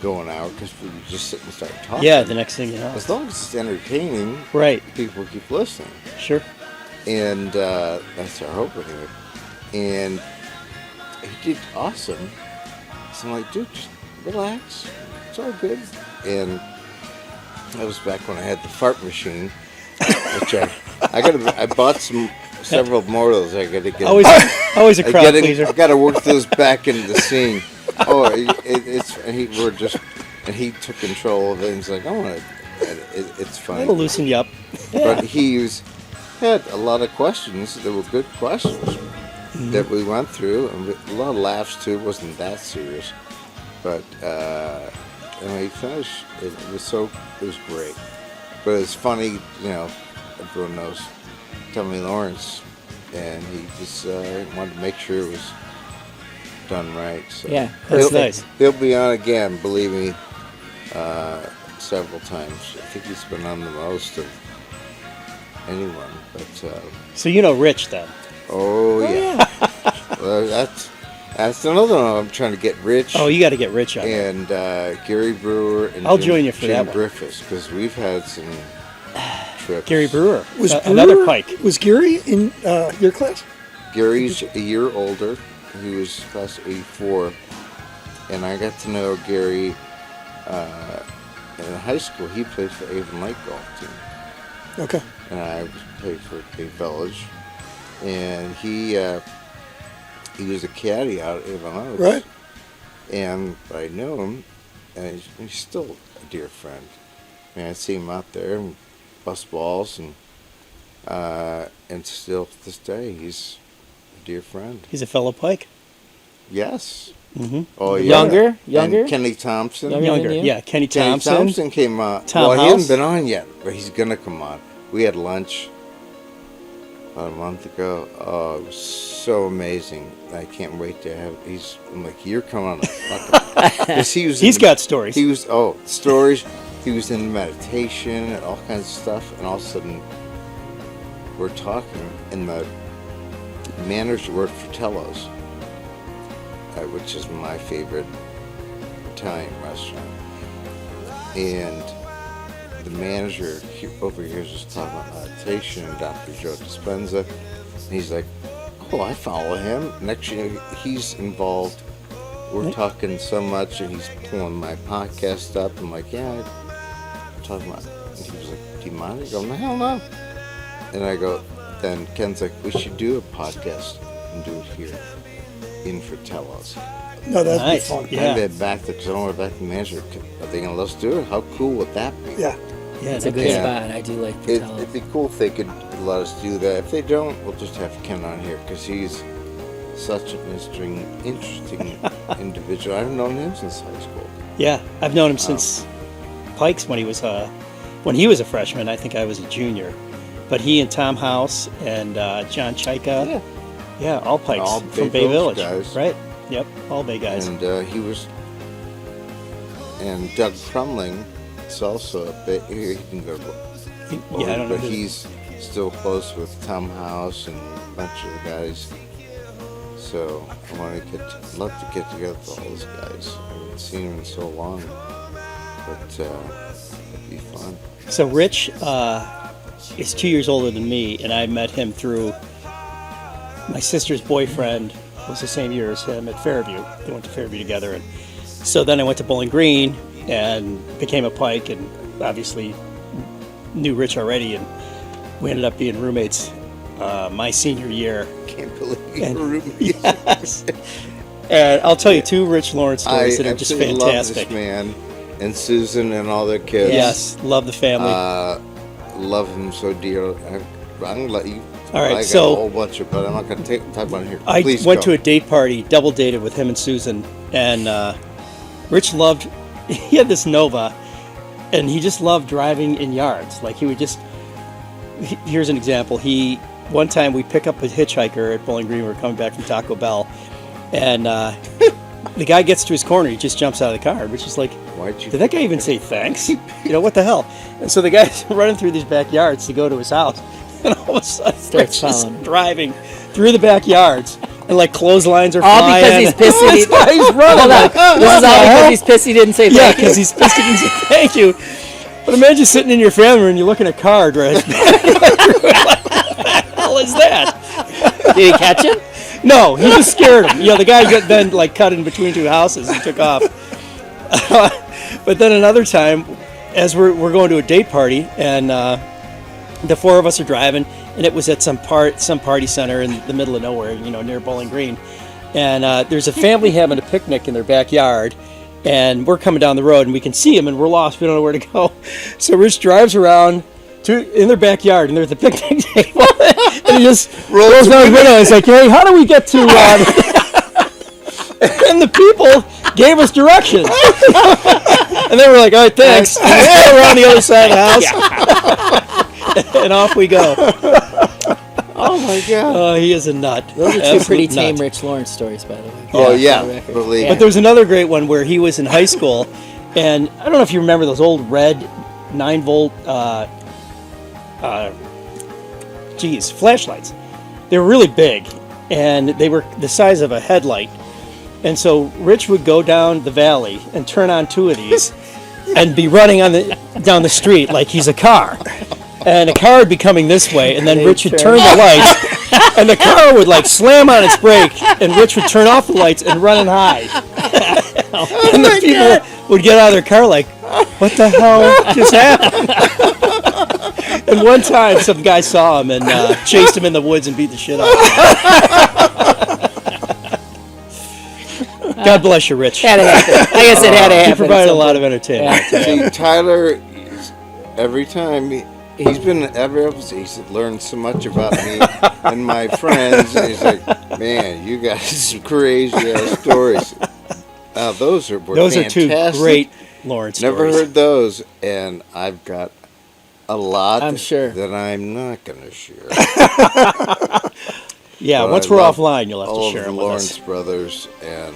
go an hour because we just sit and start talking. Yeah, the next thing you know. As long as it's entertaining, Right. people keep listening, Sure. and that's our hope anyway. And he did awesome. So I'm like, dude, just relax. It's all good. And that was back when I had the fart machine, which I bought several more of those. I gotta get. Always a crowd pleaser. I gotta work those back into the scene. Oh, he took control of it. And he's like, I want to. It's fine. It'll loosen you up. But had a lot of questions. There were good questions that we went through, and a lot of laughs too. It wasn't that serious, but when he finished, it was great. But it's funny, everyone knows Tommy Lawrence, and he just wanted to make sure it was done right. So Yeah, That's he'll- nice. He'll be on again, believe me, several times. I think he's been on the most of anyone. But So you know Rich then. oh yeah, well, that's another one. I'm trying to get Rich. Oh, you got to get Rich on. And Gary Brewer and I'll join you for Jim that one. Griffiths, because we've had some trips. Gary Brewer. Was Another Brewer- Pike. Was Gary in your class? Gary's a year older. He was class '84, and I got to know Gary in high school, he played for Avon Lake golf team, Okay. and I played for Cape Village, and he was a caddy out at Avon Oaks. Right. And I know him, and he's still a dear friend. I mean, I see him out there and bust balls, and still to this day, he's a dear friend. He's a fellow Pike. Yes. Mm-hmm. Oh, yeah. Younger? And Kenny Thompson. Younger. than you? Yeah, Kenny Kenny Thompson. Thompson came on. Tom Well, he House. hasn't been on yet, but he's gonna come on. We had lunch about a month ago. Oh, it was so amazing. I can't wait to have. I'm like, you're coming on. Because He's got stories. He was stories. He was in meditation and all kinds of stuff, and all of a sudden, we're talking, and the manager worked for Tello's, which is my favorite Italian restaurant, and the manager over here was just talking about meditation and Dr. Joe Dispenza, and he's like, oh, I follow him. Next year, he's involved. We're talking so much, and he's pulling my podcast up. I'm like, yeah, I'm talking about. And he was like, do you mind? I go, no, hell no. And I go, then Ken's like, we should do a podcast and do it here in Fratello's. No, that'd Nice. be fun. Yeah. And then back to, because I don't want to back to the manager. Are they going to let us do it? How cool would that be? Yeah. Yeah, It's a good spot. I do like Fratello's. It'd be cool if they could let us do that. If they don't, we'll just have Ken on here because he's such an interesting individual. I've known him since high school. Yeah, I've known him since Pikes when he was a freshman. I think I was a junior. But he and Tom House and John Chaika, yeah, all Pikes All from Bay Bay Village Village, guys. right? Yep, all Bay guys. And he was, and Doug Crumling is also a bit, he can go, Yeah, I don't know. but he's still close with Tom House and a bunch of the guys. So I want to love to get together with all those guys. I haven't seen them in so long, but it'd be fun. So Rich is 2 years older than me, and I met him through my sister's boyfriend. Was the same year as him at Fairview. They went to Fairview together, and so then I went to Bowling Green and became a Pike, and obviously knew Rich already, and we ended up being roommates my senior year. Can't believe you And- were roommates. Yes. And I'll tell you two Rich Lawrence stories that are just absolutely fantastic. love this man and Susan and all their kids. Yes, love the family. Love him so dear. I'm gonna let you. All right, I got so- a whole bunch of, but I'm not gonna talk about it here. I Please went go. to a date party, double dated with him and Susan, and Rich loved. He had this Nova, and he just loved driving in yards. Like he would just. Here's an example. One time we pick up a hitchhiker at Bowling Green. We're coming back from Taco Bell, and the guy gets to his corner. He just jumps out of the car. Rich is like, Why'd you? did that guy even say thanks? You know, what the hell? And so the guy's running through these backyards to go to his house. And all of a sudden, Starts Rich is following. driving through the backyards. And like clotheslines are All flying. because he's pissed he That's why he's running. Hold on. Like, This what is the all because hell? he's pissed he didn't say Yeah, thank you. because he's pissed he didn't say thank you. But imagine sitting in your family room and you're looking at car drives. What the hell is that? Did he catch him? No, he just scared him. You know, the guy got then like cut in between two houses and took off. But then another time, as we're going to a date party, and the four of us are driving, and it was at some party center in the middle of nowhere, you know, near Bowling Green. And there's a family having a picnic in their backyard, and we're coming down the road, and we can see them, and we're lost. We don't know where to go. So Rich drives around in their backyard, and there's the picnic table, and he just rolls down the window. And he's like, "Hey, how do we get to?" And the people gave us directions, and they were like, "All right, thanks." And we go around the other side of the house, and off we go. Oh my God. Oh, he is a nut. Those are two Absolute pretty nut. tame Rich Lawrence stories, by the way. Oh For yeah, the record. believe Yeah. But there's another great one where he was in high school, and I don't know if you remember those old red 9-volt flashlights. They were really big, and they were the size of a headlight. And so Rich would go down the valley and turn on two of these and be running down the street like he's a car. And a car would be coming this way, and then Rich would turn the lights, and the car would like slam on its brake, and Rich would turn off the lights and run and hide. And the people would get out of their car like, what the hell just happened? And one time, some guy saw him and chased him in the woods and beat the shit out of him. God bless you, Rich. Had to happen. I guess it had to happen. You provided at a some lot point. of entertainment. See, Tyler, every time he's been in every episode, he's learned so much about me and my friends. And he's like, man, you got some crazy ass stories. Now, those were Those fantastic. are two great Lawrence Never stories. heard those, and I've got a lot I'm sure. that I'm not going to share. Yeah, But once I we're love offline, you'll have all to share of the them with Lawrence us. brothers, and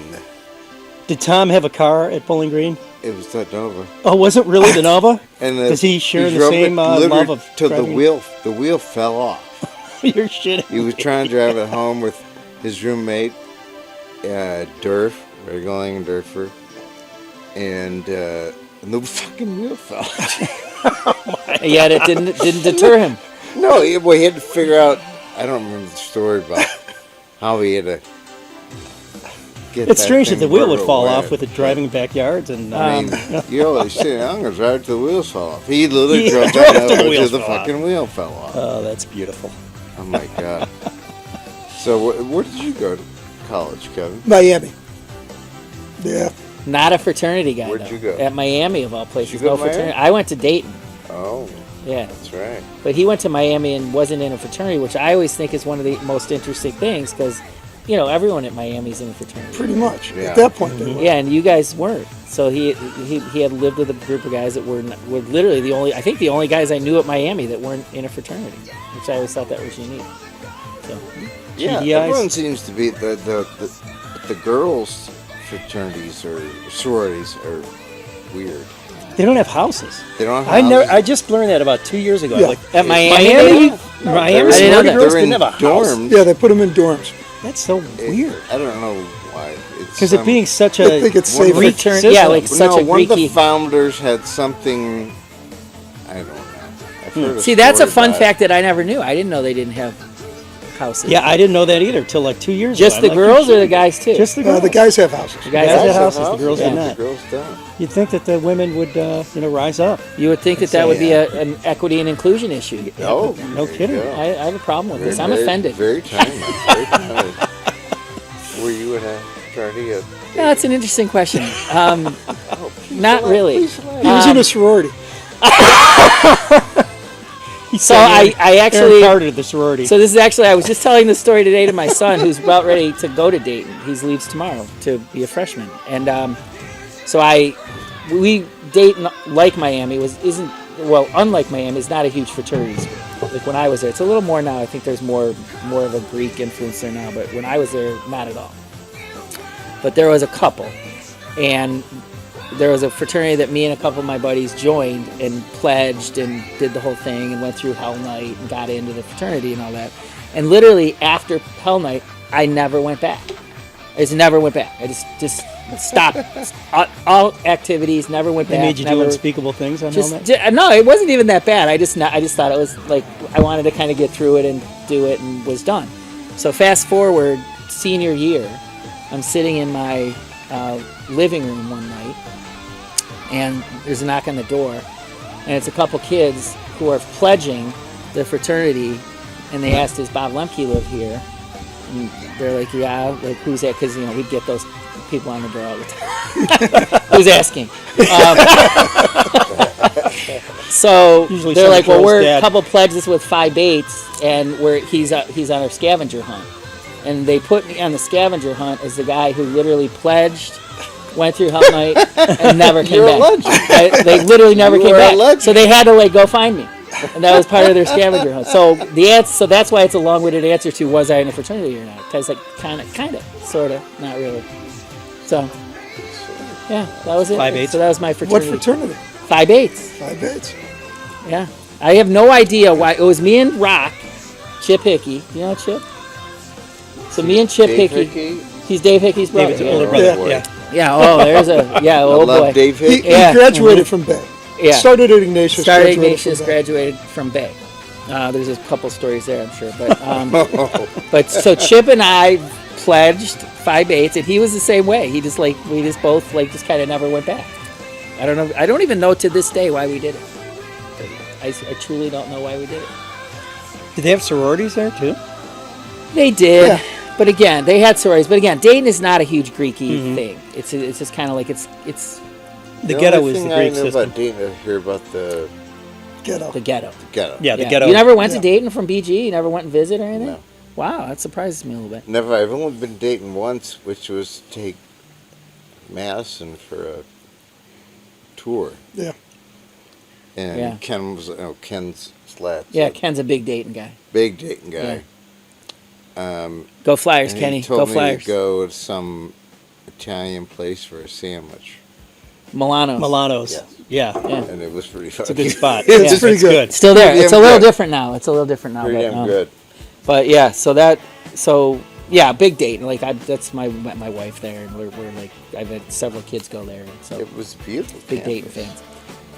Did Tom have a car at Bowling Green? it was that Nova. Oh, was it really the Nova? And Does he share the drove it same love literally of till the driving? wheel? The wheel fell off. You're shitting. He was trying to drive it home with his roommate, Durf, regular Durfer, and the fucking wheel fell off. Yet it didn't deter him. No, he had to figure out. I don't remember the story about how he had to get. It's that strange that thing the wheel would rubber fall wet. off with it driving backyards and. I mean, you always say, "I'm gonna drive till the wheels fall off." He literally He drove drove that till the over till wheels the fell off. fucking wheel fell off. Oh, that's beautiful. Oh my god! So where did you go to college, Kevin? Miami. Yeah. Not a fraternity guy. Where'd though. you go? At Miami, of all places. Did you go No to Miami? fraternity. I went to Dayton. Oh, Yeah. that's right. But he went to Miami and wasn't in a fraternity, which I always think is one of the most interesting things because, everyone at Miami's in a fraternity. Pretty much. Yeah. At that point, they were. Yeah, and you guys weren't. So he had lived with a group of guys that were literally the only guys I knew at Miami that weren't in a fraternity, which I always thought that was unique. So Yeah, GDIs? everyone seems to be the girls' fraternities or sororities are weird. They don't have houses. They don't have I never. houses. I just learned that about 2 years ago. Yeah. Like at Miami, Miami They're I didn't know sorority that. girls They're didn't in have a house. dorms. Yeah, they put them in dorms. That's so weird. I don't know why. Because it being such I a think it's one of safer. the- Greek Return- system. yeah, like such a one of the Greeky. founders had something. I don't know. I've heard a See, that's a story fun about fact that I never knew. I didn't know they didn't have houses. Yeah, I didn't know that either till like 2 years Just ago. the I'm like, girls you or the should- guys too? Just the girls. The guys have houses. The guys Guys have had houses. houses, the girls did Yeah, not. The girls don't. You'd think that the women would, rise up. You would think that would be an equity and inclusion issue. Oh, No there you kidding. go. I have a problem with this. I'm Very- offended. Very timely. Very timely. Were you at a fraternity? No, that's an interesting question. Not really. He was in a sorority. So I actually. Aaron Carter at the sorority. So this is actually, I was just telling this story today to my son, who's about ready to go to Dayton. He leaves tomorrow to be a freshman, and Dayton, like Miami, unlike Miami, is not a huge fraternity school. Like when I was there, it's a little more now. I think there's more of a Greek influence there now, but when I was there, not at all. But there was a couple, and there was a fraternity that me and a couple of my buddies joined and pledged and did the whole thing and went through Hell Night and got into the fraternity and all that. And literally after Hell Night, I never went back. I just never went back. I just stopped all activities. Never went They back. made you do never, unspeakable things on Helmet? no, it wasn't even that bad. I just thought it was like I wanted to kind of get through it and do it and was done. So fast forward senior year, I'm sitting in my living room one night, and there's a knock on the door, and it's a couple kids who are pledging the fraternity, and they asked, "Does Bob Lemke live here?" And they're like, "Yeah." Like, who's that? Because we'd get those people on the door all the time. Who's asking? So Usually they're some like, "Well, girl's we're dad. a couple pledges with 5 baits, and he's on our scavenger hunt." And they put me on the scavenger hunt as the guy who literally pledged, went through Hell Night, and never came You're a back. legend. They literally never You came are a back. legend. So they had to go find me, and that was part of their scavenger hunt. So so that's why it's a long-winded answer to was I in a fraternity or not? Because like kind of, sort of, not really. So yeah, that was it. 5/8? So that was my What fraternity. fraternity? 5/8. 5 dates. Yeah, I have no idea why. It was me and Rock, Chip Hickey. You know Chip? So me and Chip Dave Hickey. Hickey? He's Dave Hickey's brother. David's Yeah. older Yeah. brother. Yeah. Yeah. Oh, there's I oh love boy. Dave He, Hickey. Yeah. he graduated from Bay. Yeah. Started at Ignatius. Started graduated Ignatius, from Bay. graduated from Bay. There's a couple stories there, I'm sure. But so Chip and I pledged 5/8, and he was the same way. He just like we just both like just kind of never went back. I don't know. I don't even know to this day why we did it. I truly don't know why we did it. Did they have sororities there too? They did, Yeah. but again, they had sororities. But again, Dayton is not a huge Greeky thing. It's just kind of like it's The ghetto only was the thing Greek I know system. about Dayton, I hear about the Ghetto. the ghetto. ghetto. Yeah, the Yeah. ghetto. You never went to Yeah. Dayton from BG? You never went and visit or anything? No. Wow, that surprises me a little bit. Never. I've only been to Dayton once, which was to take Madison for a tour. Yeah. And Yeah. Ken was, Ken's slats. Yeah, Ken's a big Dayton guy. Big Dayton guy. Go Flyers, And Kenny. he told Go me Flyers. to go to some Italian place for a sandwich, Milano's. Milano's. Yes. Yeah, Yeah. and it was pretty it's a fucking good spot. It's Yeah, pretty it's good. Still there. Pretty It's a damn little good. different now. It's a little different now. Pretty But, damn good. But yeah, so yeah, big Dayton. Like that's my wife there, and we're like I've had several kids go there, and so It was beautiful. big Dayton campus.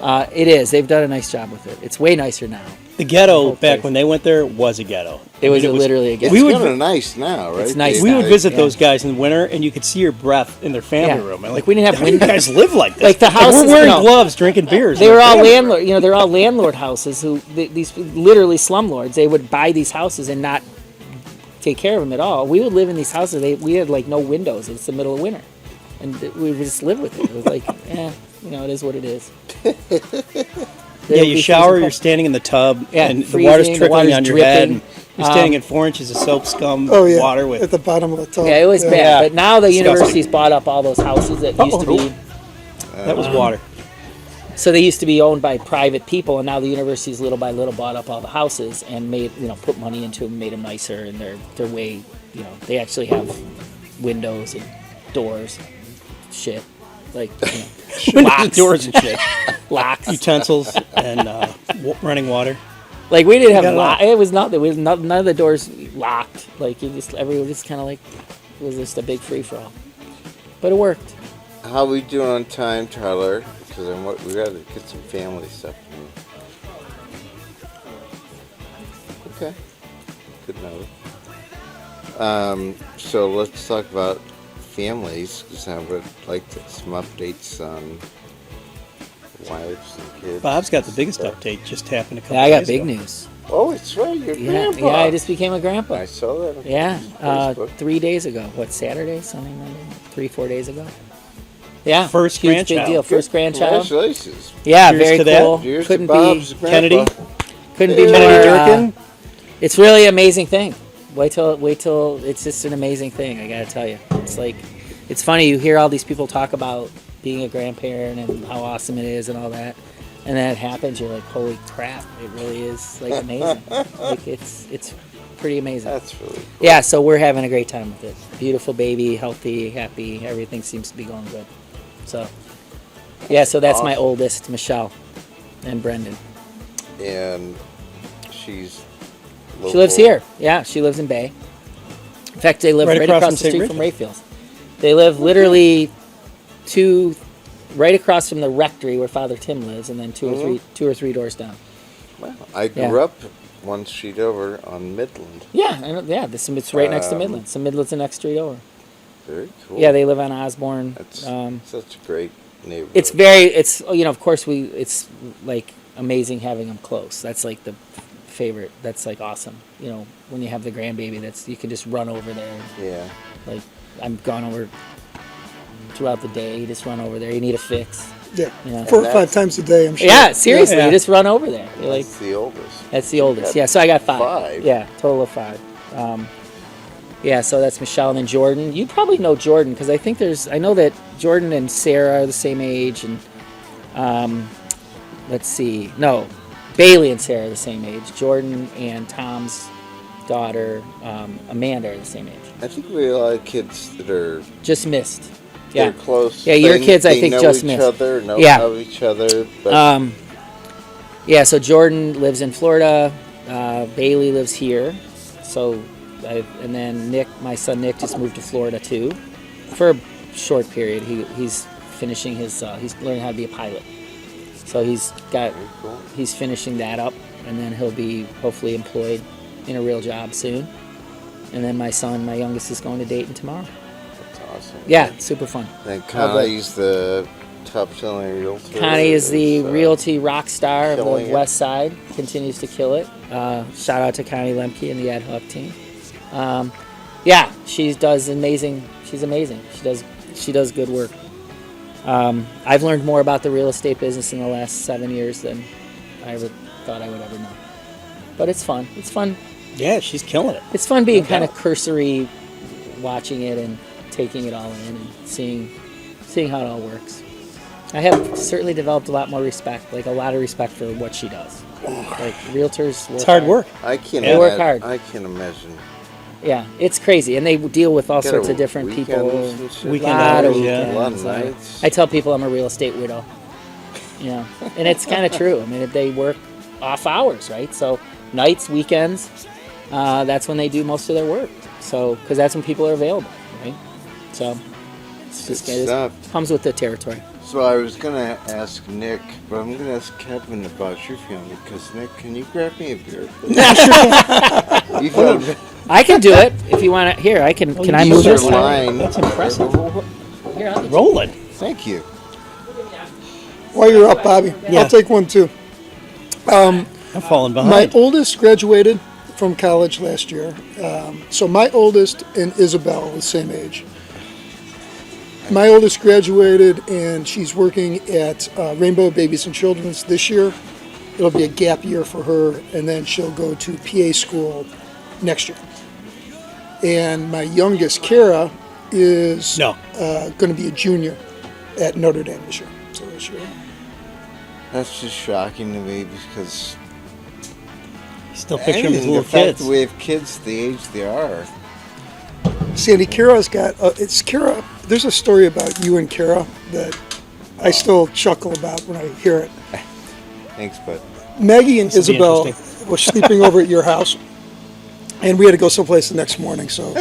fans. It is. They've done a nice job with it. It's way nicer now. The ghetto whole back place. when they went there was a ghetto. It was literally a It's ghetto. We would- kind of nice now, right? It's nice They- We now. would they- visit Yeah. those guys in the winter, and you could see your breath in their family Yeah. room. And Like, we didn't have how do you guys live like this. Like, the houses, we're wearing you know, gloves, drinking beers. They in were their all family room. landlord. You know, they're all landlord houses. These literally slumlords. They would buy these houses and not take care of them at all. We would live in these houses. We had like no windows. It's the middle of winter, and we would just live with it. It was like, it is what it is. Yeah, you shower, you're standing in the tub, Yeah, and the freezing, water's the trickling water's on your head. dripping. And you're standing in 4 inches of soap scum Oh yeah. water at with. the bottom of the tub. Yeah, it was bad. Yeah. But now the Disgusting. university's bought up all those houses that used to be. That was water. So they used to be owned by private people, and now the university's little by little bought up all the houses and made put money into them, made them nicer, and they're way they actually have windows and doors, shit like locks, Doors and shit. locks. Utensils and running water. Like we didn't got have it all. it was nothing. None of the doors locked. Like everyone just kind of like it was just a big free for all, but it worked. How we doing on time, Tyler? Because we got to get some family stuff. Okay. Good note. So let's talk about families, because I would like some updates on wives and kids. Bob's got the biggest update. Just happened a couple Yeah, I got days big ago. news. Oh, it's right, your Yeah, grandpa. yeah, I just became a grandpa. I saw that. on Yeah, Facebook. 3 days ago. What, Saturday? Something like that? 3-4 days ago. Yeah, First huge grandchild. big deal. First grandchild. Congratulations. Yeah, Cheers very to that. cool. Cheers Couldn't to Bob's be Kennedy. grandpa. couldn't be more. Kennedy Durkin. It's really an amazing thing. Wait till it's just an amazing thing. I gotta tell you, it's like it's funny. You hear all these people talk about being a grandparent and how awesome it is and all that, and then it happens. You're like, holy crap! It really is like amazing. Like it's pretty amazing. That's really cool. Yeah, so we're having a great time with it. Beautiful baby, healthy, happy. Everything seems to be going good. So, yeah, so that's my Awesome. oldest, Michelle, and Brendan. And she's She lives here. Yeah, she lives in Bay. In fact, they live Right right, across across from the St. street from Rayfields. They live literally right across from the rectory where Father Tim lives, and then two or three doors down. Well, I grew Yeah. up one street over on Midland. Yeah, yeah. It's right next to Um, Midland. So Midland's the next street over. Very cool. Yeah, they live on Osborne. That's such a great neighborhood. It's of course it's like amazing having them close. That's like the favorite. That's like awesome. When you have the grandbaby, you can just run over there. Yeah. Like I'm gone over throughout the day. You just run over there. You need a fix. Yeah. Yeah. 4 or And 5 times a day, I'm sure. Yeah, seriously, Yeah. you just run over there. You're like, That's the oldest. that's the oldest. got Yeah, so I got 5. 5? Yeah, total of 5. Yeah, so that's Michelle and then Jordan. You probably know Jordan because I know that Jordan and Sarah are the same age, and let's see, no, Bailey and Sarah are the same age. Jordan and Tom's daughter, Amanda, are the same age. I think we have a lot of kids that are Just missed. they're Yeah. close. Yeah, your kids, I they think, know just each missed. other, know Yeah. of each other. But Yeah, so Jordan lives in Florida. Bailey lives here. So, and then Nick, my son Nick, just moved to Florida too, for a short period. He's finishing his. He's learning how to be a pilot. So cool. he's finishing that up, and then he'll be hopefully employed in a real job soon. And then my son, my youngest, is going to Dayton tomorrow. That's awesome. Yeah, super fun. Then Connie's the top-selling realtor. Connie is the realty rock star of the killing it. West Side. Continues to kill it. Shout out to Connie Lemke and the Ad Hoc team. Yeah, she does amazing. She's amazing. She does good work. I've learned more about the real estate business in the last 7 years than I ever thought I would ever know. But it's fun. It's fun. Yeah, she's killing it. It's fun being No kind of doubt. cursory, watching it and taking it all in and seeing how it all works. I have certainly developed a lot more respect, like a lot of respect for what she does. Like realtors work It's hard work. I can't. They work hard. I can imagine. Yeah, it's crazy, and they deal with all Gotta sorts of different weekends people. and shit. Weekend Lot of hours, yeah. A lot of weekends. nights. I tell people I'm a real estate widow. Yeah, and it's kind of true. I mean, if they work off hours, right? So nights, weekends, that's when they do most of their work. So because that's when people are available, right? So it's just Good stuff. comes with the territory. So I was gonna ask Nick, but I'm gonna ask Kevin about your family because Nick, can you grab me a beer? Please? You got I can do it if you want to. Here, I can. Can I move your this? line. That's impressive. Here, I'll get you. Rolling. Thank you. While you're up, Bobby, Yeah. I'll take one too. I'm falling My behind. oldest graduated from college last year. So my oldest and Isabel were the same age. My oldest graduated and she's working at Rainbow Babies and Children's this year. It'll be a gap year for her, and then she'll go to PA school next year. And my youngest, Kara, is No. going to be a junior at Notre Dame this year. So this year. That's just shocking to me because Still picture them as the little fact kids. that we have kids the age they are. Sandy, Kara's got, it's Kara, there's a story about you and Kara that I still chuckle about when I hear it. Thanks, bud. Maggie and This will be Isabel interesting. were sleeping over at your house, and we had to go someplace the next morning, so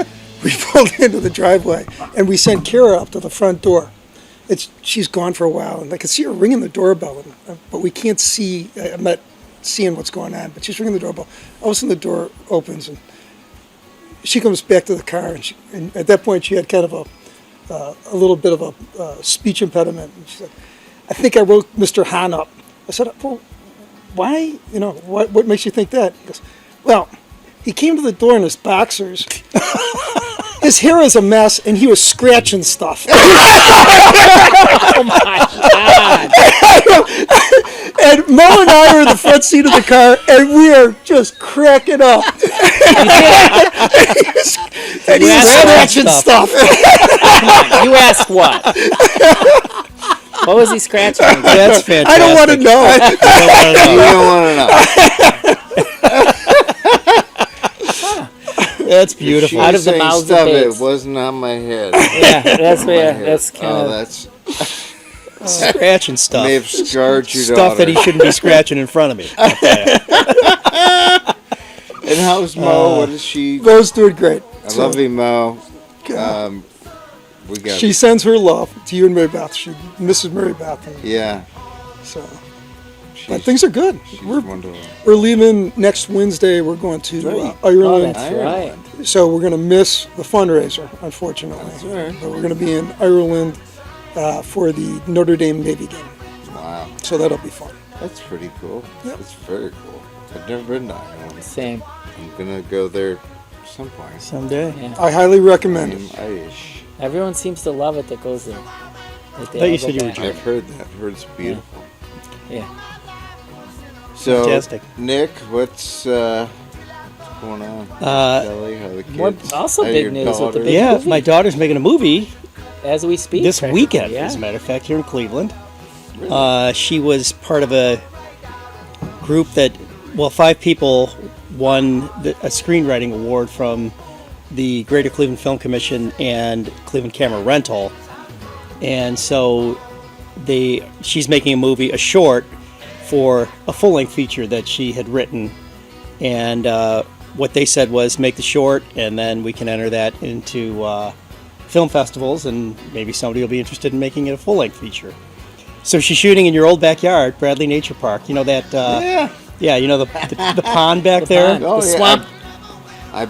we pulled into the driveway, and we sent Kara up to the front door. She's gone for a while, and I could see her ringing the doorbell, but we can't see, I'm not seeing what's going on, but she's ringing the doorbell. All of a sudden the door opens, and she comes back to the car, and at that point she had kind of a little bit of a speech impediment. And she said, I think I woke Mr. Hahn up. I said, well, why? What makes you think that? He goes, well, he came to the door in his boxers. His hair is a mess, and he was scratching stuff. Oh my God! And Mo and I are in the front seat of the car, and we are just cracking up. And he's scratching stuff. You asked what? What was he scratching? That's fantastic. I don't want to know. You don't want to know. That's beautiful. Out of the Saying mouths of stuff, babes. it wasn't on my head. Yeah, that's My where head. that's kind Oh, of. that's Scratching stuff. may have scarred your Stuff daughter. that he shouldn't be scratching in front of me. And how's Mo? What is she? Mo's doing great. I love you, Mo. God. We got. She sends her love to you and Mary Beth. She misses Mary Beth. And Yeah. so, She's, but things are good. she's We're wonderful. leaving next Wednesday. We're going to Right. Oh, Ireland. that's right. So we're going to miss the fundraiser, unfortunately. That's all right. But we're going to be in Ireland for the Notre Dame Navy game. Wow. So that'll be fun. That's pretty cool. Yep. That's very cool. I've never been to Ireland. Same. I'm gonna go there some point. Someday. Yeah. I highly recommend it. I'm Irish. Everyone seems to love it that goes there. Like they Thought you all said go you were back. German. I've heard that. I've heard it's beautiful. Yeah. So, Fantastic. Nick, what's going on? Kelly, how the kids? More- also How big your news with the daughter? big- Yeah, movie. my daughter's making a movie As we speak. this practically, weekend, Yeah. as a matter of fact, here in Cleveland. She was part of a group that, 5 people won a screenwriting award from the Greater Cleveland Film Commission and Cleveland Camera Rental. And so she's making a movie, a short, for a full-length feature that she had written. And what they said was make the short, and then we can enter that into film festivals, and maybe somebody will be interested in making it a full-length feature. So she's shooting in your old backyard, Bradley Nature Park. You know that? Yeah. Yeah, you know the pond back there? pond. Oh, The yeah. swamp. I've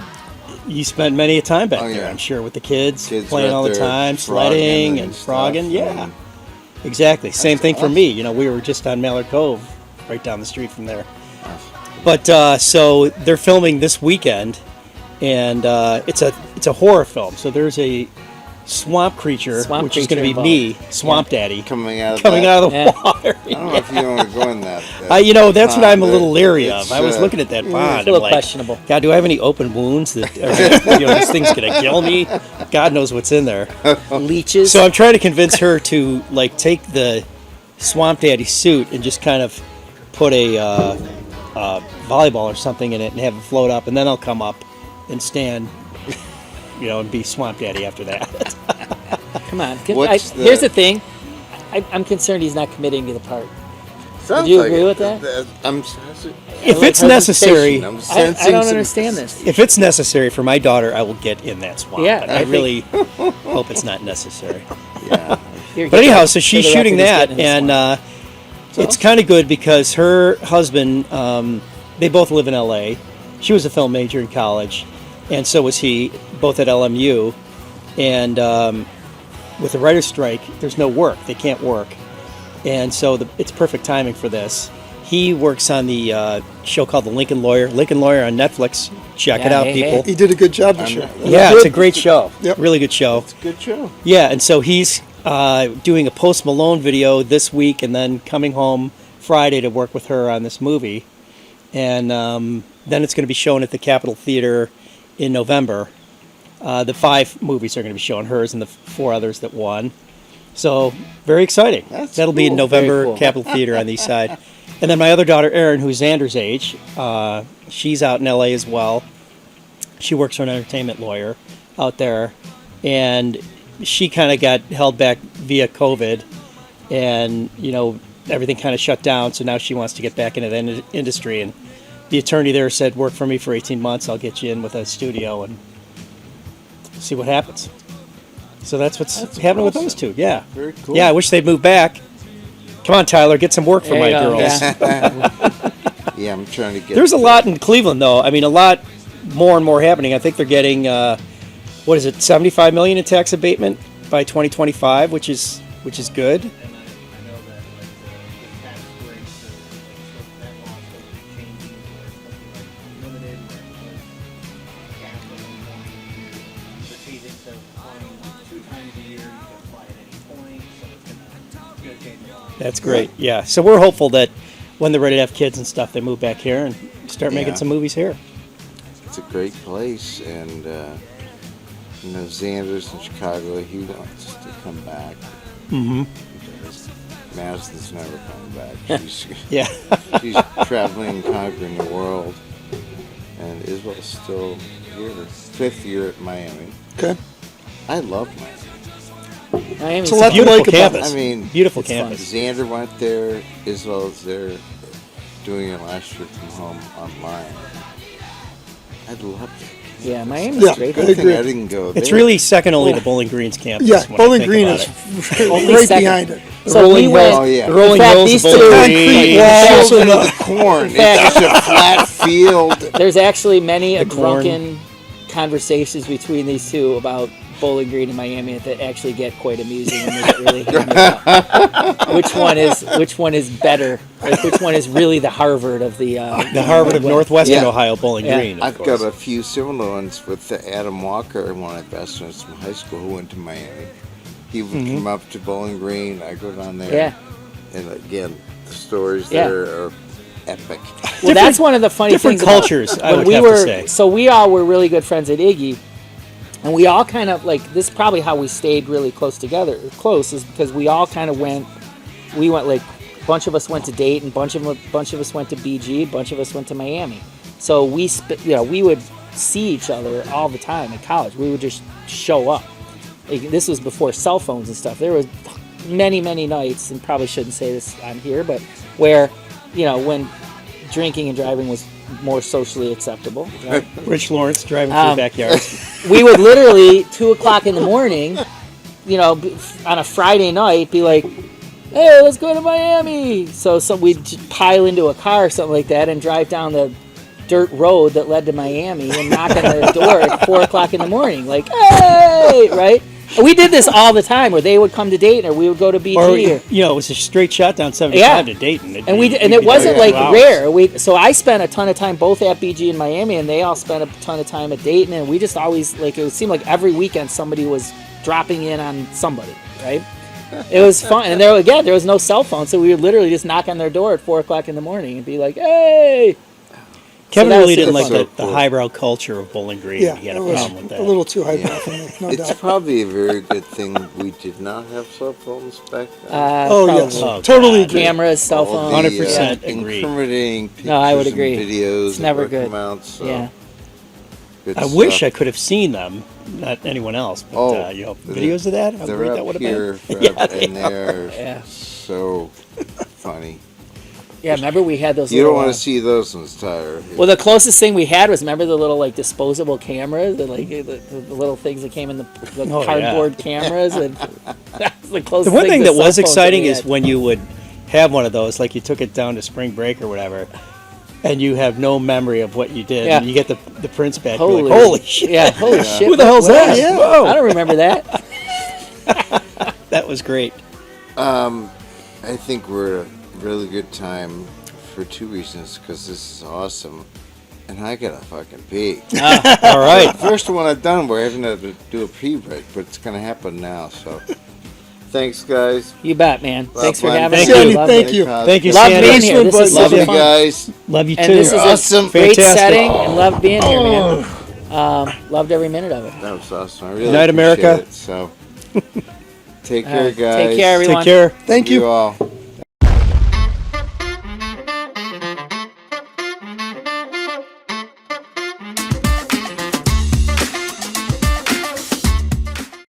You spent many a time back Oh, there, yeah. I'm sure, with the kids Kids playing were all out the there time, frogging sledding and and stuff, frogging. Yeah, and- exactly. Same That's thing for awesome. me. You know, we were just on Mallard Cove, right down the street from there. But so they're filming this weekend, and it's a horror film. So there's a swamp creature, Swamp which is going to creature be me, involved. Swamp Daddy, Coming out of coming that. out of the Yeah. water. I don't know if you want to go in that. You know, that's what I'm a pond. little leery It's, of. I was looking at that pond. It's a little I'm like, questionable. God, do I have any open wounds that this thing's going to kill me? God knows what's in there. Leeches. So I'm trying to convince her to like take the Swamp Daddy suit and just kind of put a volleyball or something in it and have it float up, and then I'll come up and stand, and be Swamp Daddy after that. Come on. What's Here's the thing. I'm concerned he's not committing to the part. Sounds Do you like agree it. with that? If like it's necessary, I'm I sensing don't some- understand this. if it's necessary for my daughter, I will get in that swamp. Yeah, But I I think- really hope it's not necessary. Yeah. Here, But get anyhow, that. so For she's the shooting record, he's that, getting in the and swamp. it's kind of good because her husband, they both live in L.A. She was a film major in college, and so was he, both at LMU. And with the writer's strike, there's no work; they can't work, and so it's perfect timing for this. He works on the show called The Lincoln Lawyer. Lincoln Lawyer on Netflix. Check it Yeah, out, hey, people. He did a good job this year. Yeah, it's a great show. Yep. Really good show. Good show. Yeah, and so he's doing a Post Malone video this week, and then coming home Friday to work with her on this movie, and then it's going to be shown at the Capitol Theater in November. The 5 movies are going to be shown, hers and the 4 others that won. So very exciting. That's That'll be in cool. November, Very cool. Capitol Theater on the east side. And then my other daughter, Erin, who's Xander's age, she's out in LA as well. She works for an entertainment lawyer out there, and she kind of got held back via COVID, and everything kind of shut down. So now she wants to get back into the industry, and the attorney there said, "Work for me for 18 months. I'll get you in with a studio and see what happens." So that's what's happening with those two. Yeah, Very cool. yeah. I wish they'd move back. Come on, Tyler, get some work for There my you go, girls. yeah. Yeah, I'm trying to get. There's a lot in Cleveland, though. I mean, a lot more and more happening. I think they're getting, what is it, $75 million in tax abatement by 2025, which is good. And I know that the tax breaks or that law is going to be changing where it's going to be like limited, where it was capped at 1 point. So changing to applying 2 times a year, you can apply at any point. So it's going to change a lot. That's great. Yeah. So we're hopeful that when they're ready to have kids and stuff, they move back here and start making Yeah. some movies here. It's a great place, and Xander's in Chicago. He wants to come back. Mm-hmm. Because Madison's never coming back. She's Yeah. she's traveling and conquering the world, and Isabel's still here. 5th year at Miami. Okay. I love Miami. Miami's It's a lot to Beautiful like about campus. I mean, Beautiful It's campus. Xander went there. Isabel's there, doing it last year from home online. I love it. Yeah, Miami's Yeah, great. I Good thing agree. I didn't go there. It's really second only to Bowling Green's campus. Yeah, when I Bowling think Green about is it. Only right second. behind it. So Rolling we Hills- went. Oh, yeah. The Rolling In fact, Hills these of Bowling two- Green. walls Field and of the corn. It's just a flat field. There's actually many a The corn. drunken conversations between these two about Bowling Green and Miami that actually get quite amusing and they get really hammered up. Which one is better? Like, which one is really the Harvard of the Harvard of Northwestern Yeah. Ohio, Bowling Yeah. Green. of I've course. got a few similar ones with Adam Walker, one of my best friends from high school who went to Miami. He would come up to Bowling Green. I go down there. Yeah. And again, the stories Yeah. there are epic. Well, that's one of the funny different things. about- cultures, I when would we have to were, say. So we all were really good friends at Iggy, and we all kind of like this. Is probably how we stayed really close together. Close is because we all kind of went. We went like a bunch of us went to Dayton, bunch of us went to BG, bunch of us went to Miami. So we we would see each other all the time in college. We would just show up. Like, this was before cell phones and stuff. There was many nights, and probably shouldn't say this on here, but where when drinking and driving was more socially acceptable. Right? Rich Lawrence driving through Um, backyards. We would literally 2:00 in the morning, on a Friday night, be like, "Hey, let's go to Miami." So we'd just pile into a car or something like that and drive down the dirt road that led to Miami and knock on their door at 4 o'clock in the morning, like, hey, right? And we did this all the time, where they would come to Dayton, or we would go to BT. Or, Or, you know, it was a straight shot down 75 Yeah. to Dayton. and it wasn't like rare. So I spent a ton of time both at BG and Miami, and they all spent a ton of time at Dayton, and we just always, like, it seemed like every weekend somebody was dropping in on somebody, right? It was fun, and there was no cell phone, so we would literally just knock on their door at 4 o'clock in the morning and be like, "Hey." Kevin that was really didn't super like fun. the highbrow culture of Bowling Green. Yeah, He had it a was problem with that. a little too high for me, no It's doubt. probably a very good thing we did not have cell phones back then. Oh, yes. Oh, Totally God. agree. Cameras, cell All phones. the, 100% agree. incriminating pictures No, I would and agree. videos. It's never that would good. come out, so Yeah. good I wish stuff. I could have seen them, not anyone else. But, Oh, you know, the- videos of that, how They're great up that would have here been. forever, and they're Yeah. so funny. Yeah, remember we had those You don't little, want to see those ones, Tyler. well, the closest thing we had was, remember the little, like, disposable cameras, the little things that came in the Oh, cardboard cameras, and that's the closest. The one thing to that cell was phones exciting we is had. when you would have one of those, like you took it down to spring break or whatever, and you have no memory of what you did. Yeah. And you get the prints back. You're Holy, like, holy shit. Yeah, holy shit. Who the hell's what- that? Yeah. Whoa. I don't remember that. That was great. I think we're at a really good time for two reasons, because this is awesome, and I gotta fucking pee. All right. First one I've done, we're having to do a pee break, but it's gonna happen now. So, thanks, guys. You bet, man. Thanks for fun. having Thank us. you. Sandy, Love thank it. you. Thank you, Love Sandy. being here. This is Love super you fun. guys. Love you too. And this is Awesome. a great Fantastic. setting, and loved being here, man. Loved every minute of it. That was awesome. I really Night, appreciate America. it, so, take care, guys. Take care, everyone. Take care. Thank you. all.